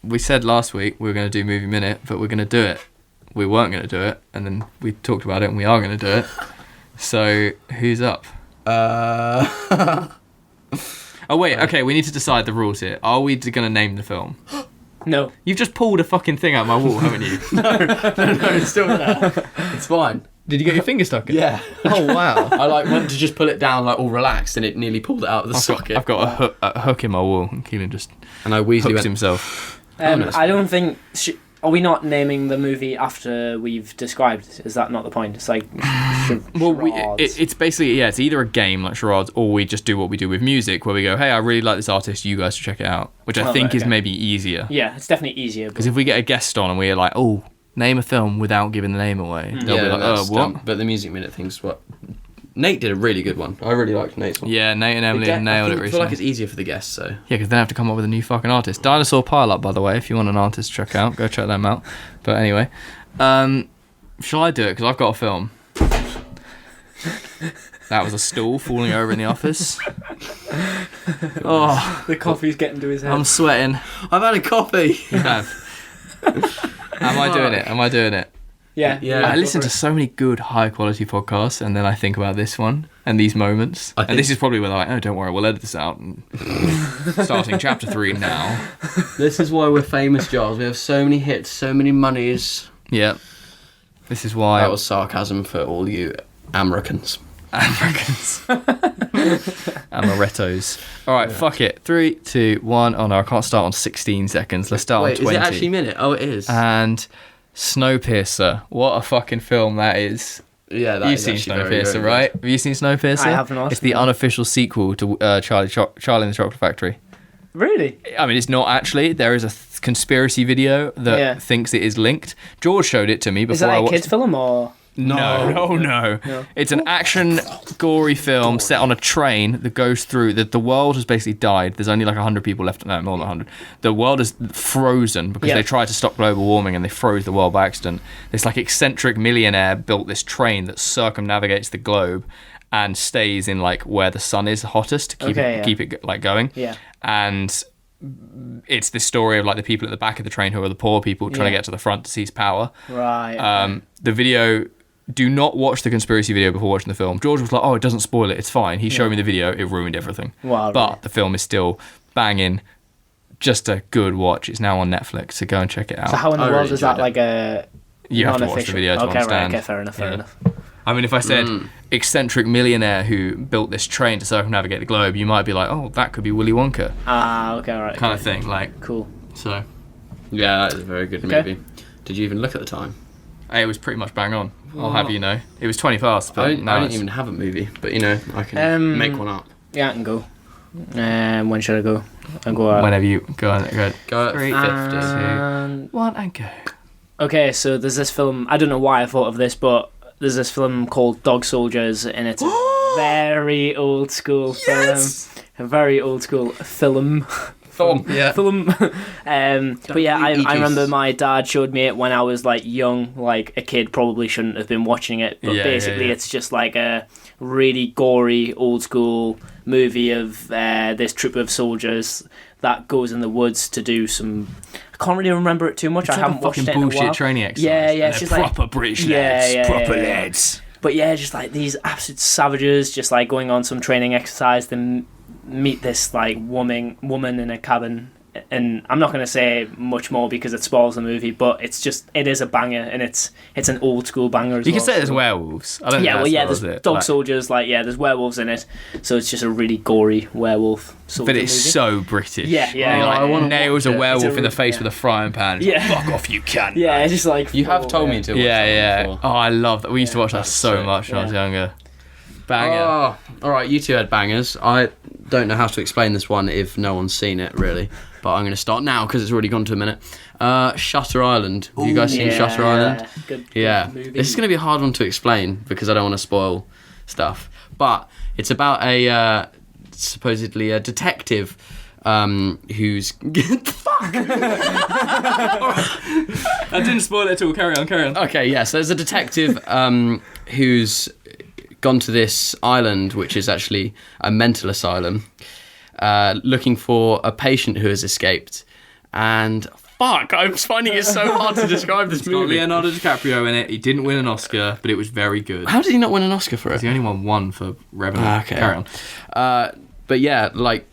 Speaker 1: We said last week we were going to do movie minute, but we're going to do it. We weren't going to do it, and then we talked about it, and we are going to do it. So who's up? Oh wait, okay. We need to decide the rules here. Are we going to name the film?
Speaker 3: No.
Speaker 1: You've just pulled a fucking thing out of my wall, haven't you?
Speaker 2: No, it's still there. It's fine.
Speaker 1: Did you get your finger stuck in?
Speaker 2: Yeah.
Speaker 1: Oh wow.
Speaker 2: I went to just pull it down all relaxed, and it nearly pulled it out of the socket.
Speaker 1: I've got a hook in my wall, and Keelan just
Speaker 2: I Weasley
Speaker 1: hooked himself.
Speaker 3: I don't think. Are we not naming the movie after we've described? Is that not the point? It's like
Speaker 1: it's basically it's either a game like charades, or we just do what we do with music, where we go, hey, I really like this artist, you guys should check it out, which I think is maybe easier.
Speaker 3: Yeah, it's definitely easier.
Speaker 1: Because if we get a guest on and we're like, oh, name a film without giving the name away, they'll be like, what?
Speaker 2: But the music minute thing's what. Nate did a really good one. I really liked Nate's one.
Speaker 1: Yeah, Nate and Emily nailed it recently.
Speaker 2: I feel like it's easier for the guests, so.
Speaker 1: Yeah, because they have to come up with a new fucking artist. Dinosaur Pile Up, by the way, if you want an artist to check out, go check them out. But anyway, shall I do it? Because I've got a film. That was a stool falling over in the office. Oh,
Speaker 3: the coffee's getting to his head.
Speaker 1: I'm sweating.
Speaker 2: I've had a coffee.
Speaker 1: You have. Am I doing it?
Speaker 3: Yeah.
Speaker 1: I listen to so many good, high-quality podcasts, and then I think about this one and these moments. And this is probably where they're like, oh, don't worry, we'll edit this out. And starting chapter 3 now.
Speaker 2: This is why we're famous, Giles. We have so many hits, so many monies.
Speaker 1: Yeah. This is why...
Speaker 2: That was sarcasm for all you Americans.
Speaker 1: Amarettos. All right, fuck it. 3, 2, 1. Oh, no, I can't start on 16 seconds. Let's start on 20.
Speaker 2: Is it actually minute? Oh, it is.
Speaker 1: And... Snowpiercer, what a fucking film that is.
Speaker 2: Yeah, that
Speaker 1: You've
Speaker 2: is
Speaker 1: seen
Speaker 2: actually very,
Speaker 1: Snowpiercer,
Speaker 2: very
Speaker 1: right? Have you seen Snowpiercer?
Speaker 3: I have not.
Speaker 1: It's the
Speaker 3: No.
Speaker 1: unofficial sequel to Charlie and the Chocolate Factory.
Speaker 3: Really?
Speaker 1: I mean, it's not actually. There is a conspiracy video that thinks it is linked. George showed it to me before
Speaker 3: Is that
Speaker 1: I
Speaker 3: a
Speaker 1: watched
Speaker 3: kids' film or?
Speaker 1: No. It's an action, gory film set on a train that goes through. The world has basically died. There's only like 100 people left. No, more than 100. The world is frozen because they tried to stop global warming and they froze the world by accident. This like eccentric millionaire built this train that circumnavigates the globe and stays in like where the sun is hottest to keep it like going.
Speaker 3: Yeah.
Speaker 1: And it's this story of like the people at the back of the train who are the poor people trying to get to the front to seize power.
Speaker 3: Right.
Speaker 1: The video. Do not watch the conspiracy video before watching the film. George was like, "Oh, it doesn't spoil it. It's fine." He showed me the video. It ruined everything.
Speaker 3: Wow,
Speaker 1: but
Speaker 3: really?
Speaker 1: the film is still banging. Just a good watch. It's now on Netflix, so go and check it out.
Speaker 3: So how in the world is that like a
Speaker 1: You have to watch the
Speaker 3: non-official?
Speaker 1: video to
Speaker 3: Okay,
Speaker 1: understand.
Speaker 3: right. Okay, fair enough. Fair enough.
Speaker 1: I mean, if I said eccentric millionaire who built this train to circumnavigate the globe, you might be like, "Oh, that could be Willy Wonka,"
Speaker 3: Okay, right.
Speaker 1: kind of thing. Like,
Speaker 3: Cool.
Speaker 1: so
Speaker 2: Yeah, that is a very good movie. Did you even look at the time?
Speaker 1: it was pretty much bang on. I'll have you know, it was 20 past. But
Speaker 2: I
Speaker 1: now
Speaker 2: don't
Speaker 1: it's-
Speaker 2: even have a movie, but you know, I can make one up.
Speaker 3: Yeah, I can go. When should I go? I'll go.
Speaker 1: Whenever you go on,
Speaker 2: Go at
Speaker 1: 3,
Speaker 2: 50.
Speaker 3: And-
Speaker 1: 1 and go.
Speaker 3: Okay, so there's this film. I don't know why I thought of this, but there's this film called Dog Soldiers, and it's a very old school film. A very old school film.
Speaker 1: Yeah.
Speaker 3: Film. But yeah, I remember my dad showed me it when I was like young, like a kid probably shouldn't have been watching it. But basically, it's just like a really gory old school movie of this troop of soldiers that goes in the woods to do some. I can't really remember it too much. I haven't watched it in a
Speaker 1: bullshit
Speaker 3: while.
Speaker 1: training exercise.
Speaker 3: Yeah,
Speaker 1: And
Speaker 3: it's
Speaker 1: they're
Speaker 3: just like
Speaker 1: proper British
Speaker 3: Yeah,
Speaker 1: lads. Proper
Speaker 3: yeah.
Speaker 1: lads.
Speaker 3: But yeah, just like these absolute savages, just like going on some training exercise, then meet this like woman in a cabin. And I'm not going to say much more because it spoils the movie, but it is a banger, and it's an old school banger as
Speaker 1: You
Speaker 3: well.
Speaker 1: can say there's werewolves. I don't think
Speaker 3: there's
Speaker 1: it.
Speaker 3: dog
Speaker 1: Like,
Speaker 3: soldiers, there's werewolves in it, so it's just a really gory werewolf soldier
Speaker 1: but it's
Speaker 3: movie.
Speaker 1: so British.
Speaker 3: Yeah.
Speaker 1: He, like,
Speaker 2: I wanna
Speaker 1: nails a
Speaker 2: watch it.
Speaker 1: werewolf
Speaker 3: It's a
Speaker 1: in the
Speaker 3: re-
Speaker 1: face
Speaker 3: yeah.
Speaker 1: with a frying pan. He's
Speaker 3: Yeah.
Speaker 1: like, fuck off, you can.
Speaker 3: Yeah, it's just like
Speaker 2: You have told me to watch that
Speaker 1: Yeah.
Speaker 2: before.
Speaker 1: Oh, I love that. We used to watch that
Speaker 2: that's
Speaker 1: so
Speaker 2: sick.
Speaker 1: much when I was
Speaker 3: Yeah.
Speaker 1: younger. Banger.
Speaker 2: Oh, alright, you two had bangers. I don't know how to explain this one if no one's seen it, really. But I'm going to start now because it's already gone to a minute. Shutter Island. Have you guys seen Shutter Island?
Speaker 3: Good
Speaker 2: Yeah.
Speaker 3: movie.
Speaker 2: This is going to be a hard one to explain because I don't want to spoil stuff. But it's about a supposedly a detective who's... Fuck!
Speaker 1: I didn't spoil it at all. Carry on.
Speaker 2: Okay, yes. There's a detective who's gone to this island, which is actually a mental asylum, looking for a patient who has escaped. And fuck, I'm finding it so hard to describe this
Speaker 1: Got
Speaker 2: movie.
Speaker 1: Leonardo DiCaprio in it. He didn't win an Oscar, but it was very good.
Speaker 2: How did he not win an Oscar for it?
Speaker 1: He only won one for Revenant.
Speaker 2: Okay.
Speaker 1: Carry on.
Speaker 2: But yeah, like,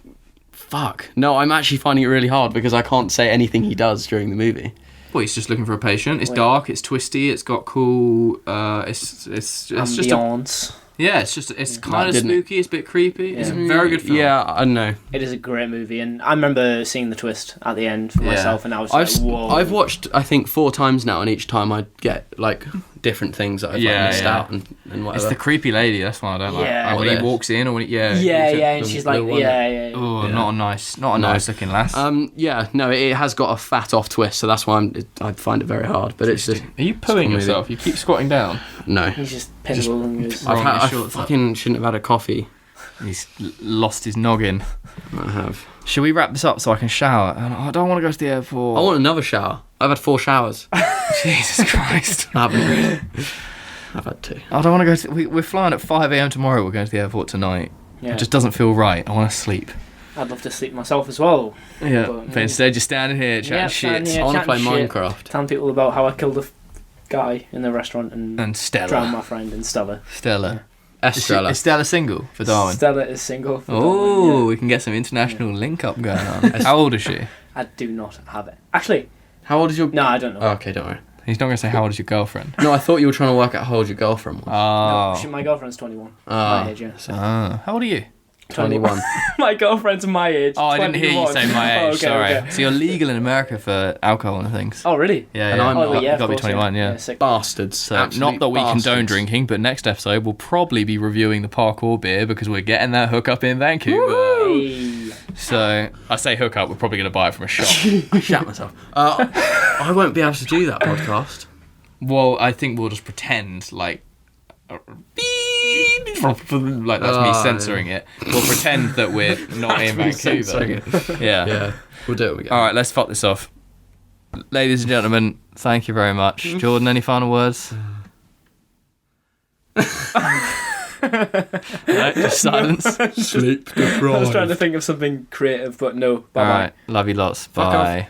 Speaker 2: fuck. No, I'm actually finding it really hard because I can't say anything he does during the movie.
Speaker 1: Well, he's just looking for a patient. It's dark. It's twisty. It's got cool. It's just a,
Speaker 3: Ambiance.
Speaker 1: it's kind of
Speaker 2: didn't-
Speaker 1: spooky. It's a bit creepy. It's a very good film.
Speaker 2: Yeah, I don't know.
Speaker 3: It is a great movie, and I remember seeing the twist at the end for
Speaker 1: Yeah.
Speaker 3: myself, and I was like, whoa.
Speaker 2: I've watched, I think, 4 times now, and each time I get, like, different things that I've missed out and whatever.
Speaker 1: It's the creepy lady. That's one I don't like.
Speaker 3: Yeah.
Speaker 1: When
Speaker 2: What
Speaker 1: he
Speaker 2: is?
Speaker 1: walks in, or when he,
Speaker 3: yeah, and
Speaker 2: the
Speaker 3: she's like,
Speaker 2: little one.
Speaker 3: yeah.
Speaker 1: Oh,
Speaker 2: Yeah.
Speaker 1: not a nice looking lass.
Speaker 2: Yeah, no, it has got a fat off twist, so that's why I find it very hard. But it's just,
Speaker 1: Are you pooing
Speaker 2: movie.
Speaker 1: yourself? You keep squatting down.
Speaker 2: no.
Speaker 3: He's just pitiful and goes,
Speaker 1: Wrong,
Speaker 2: I
Speaker 1: his shorts
Speaker 2: fucking shouldn't have had a coffee.
Speaker 1: He's lost his noggin.
Speaker 2: I have.
Speaker 1: Should we wrap this up so I can shower? I don't want to go to the airport.
Speaker 2: I want another shower. I've had 4 showers.
Speaker 1: Jesus Christ.
Speaker 2: I haven't really. I've had 2.
Speaker 1: I don't want to go to... We're flying at 5 a.m. tomorrow. We're going to the airport tonight.
Speaker 3: yeah.
Speaker 1: It just doesn't feel right. I want to sleep.
Speaker 3: I'd love to sleep myself as well.
Speaker 1: Yeah.
Speaker 3: But,
Speaker 1: But instead, you're standing here chatting
Speaker 3: Yeah,
Speaker 1: shit.
Speaker 3: standing here.
Speaker 2: I want to play
Speaker 3: chatting shit.
Speaker 2: Minecraft.
Speaker 3: Telling people about how I killed a guy in the restaurant and
Speaker 1: And Stella.
Speaker 3: drowned my friend and Stella.
Speaker 1: Stella.
Speaker 2: Estrella.
Speaker 1: Is Stella single for Darwin?
Speaker 3: Stella is single. For
Speaker 1: Oh,
Speaker 3: Darwin,
Speaker 1: we can get some international link up going on. How old is she?
Speaker 3: yeah. I do not have it. Actually,
Speaker 2: How old is your...
Speaker 3: no, I don't know.
Speaker 2: Oh, okay, don't worry.
Speaker 1: He's not going to say how old is your girlfriend.
Speaker 2: No, I thought you were trying to work out how old your girlfriend was.
Speaker 1: Oh.
Speaker 3: No, my girlfriend's 21.
Speaker 2: Ah.
Speaker 3: My age, yeah. So.
Speaker 1: How old are you?
Speaker 2: 21.
Speaker 3: My girlfriend's my age.
Speaker 1: Oh, I didn't hear you
Speaker 3: 21.
Speaker 1: say my age.
Speaker 3: Oh, okay,
Speaker 1: sorry.
Speaker 3: okay.
Speaker 1: So you're legal in America for alcohol and things.
Speaker 3: Oh, really?
Speaker 1: Yeah,
Speaker 2: And
Speaker 1: yeah.
Speaker 2: I'm not.
Speaker 1: You've got to be
Speaker 3: of course,
Speaker 1: 21. Yeah.
Speaker 3: sick.
Speaker 2: Bastards.
Speaker 1: So
Speaker 2: Absolute
Speaker 1: not that we condone
Speaker 2: bastards.
Speaker 1: drinking, but next episode we'll probably be reviewing the parkour beer because we're getting that hookup in Vancouver.
Speaker 3: Hey.
Speaker 1: So I say hookup, we're probably going to buy it from a shop.
Speaker 2: I shat myself. I won't be able to do that podcast.
Speaker 1: Well, I think we'll just pretend like that's me censoring it. We'll pretend that we're not in Vancouver. Yeah.
Speaker 2: Yeah, we'll do it again.
Speaker 1: All right, let's fuck this off. Ladies and gentlemen, thank you very much. Jordan, any final words? No, just silence.
Speaker 2: Sleep
Speaker 3: I was trying to think of something creative, but no. Bye-bye.
Speaker 1: All right, love you lots.
Speaker 2: Fuck off.
Speaker 1: Bye.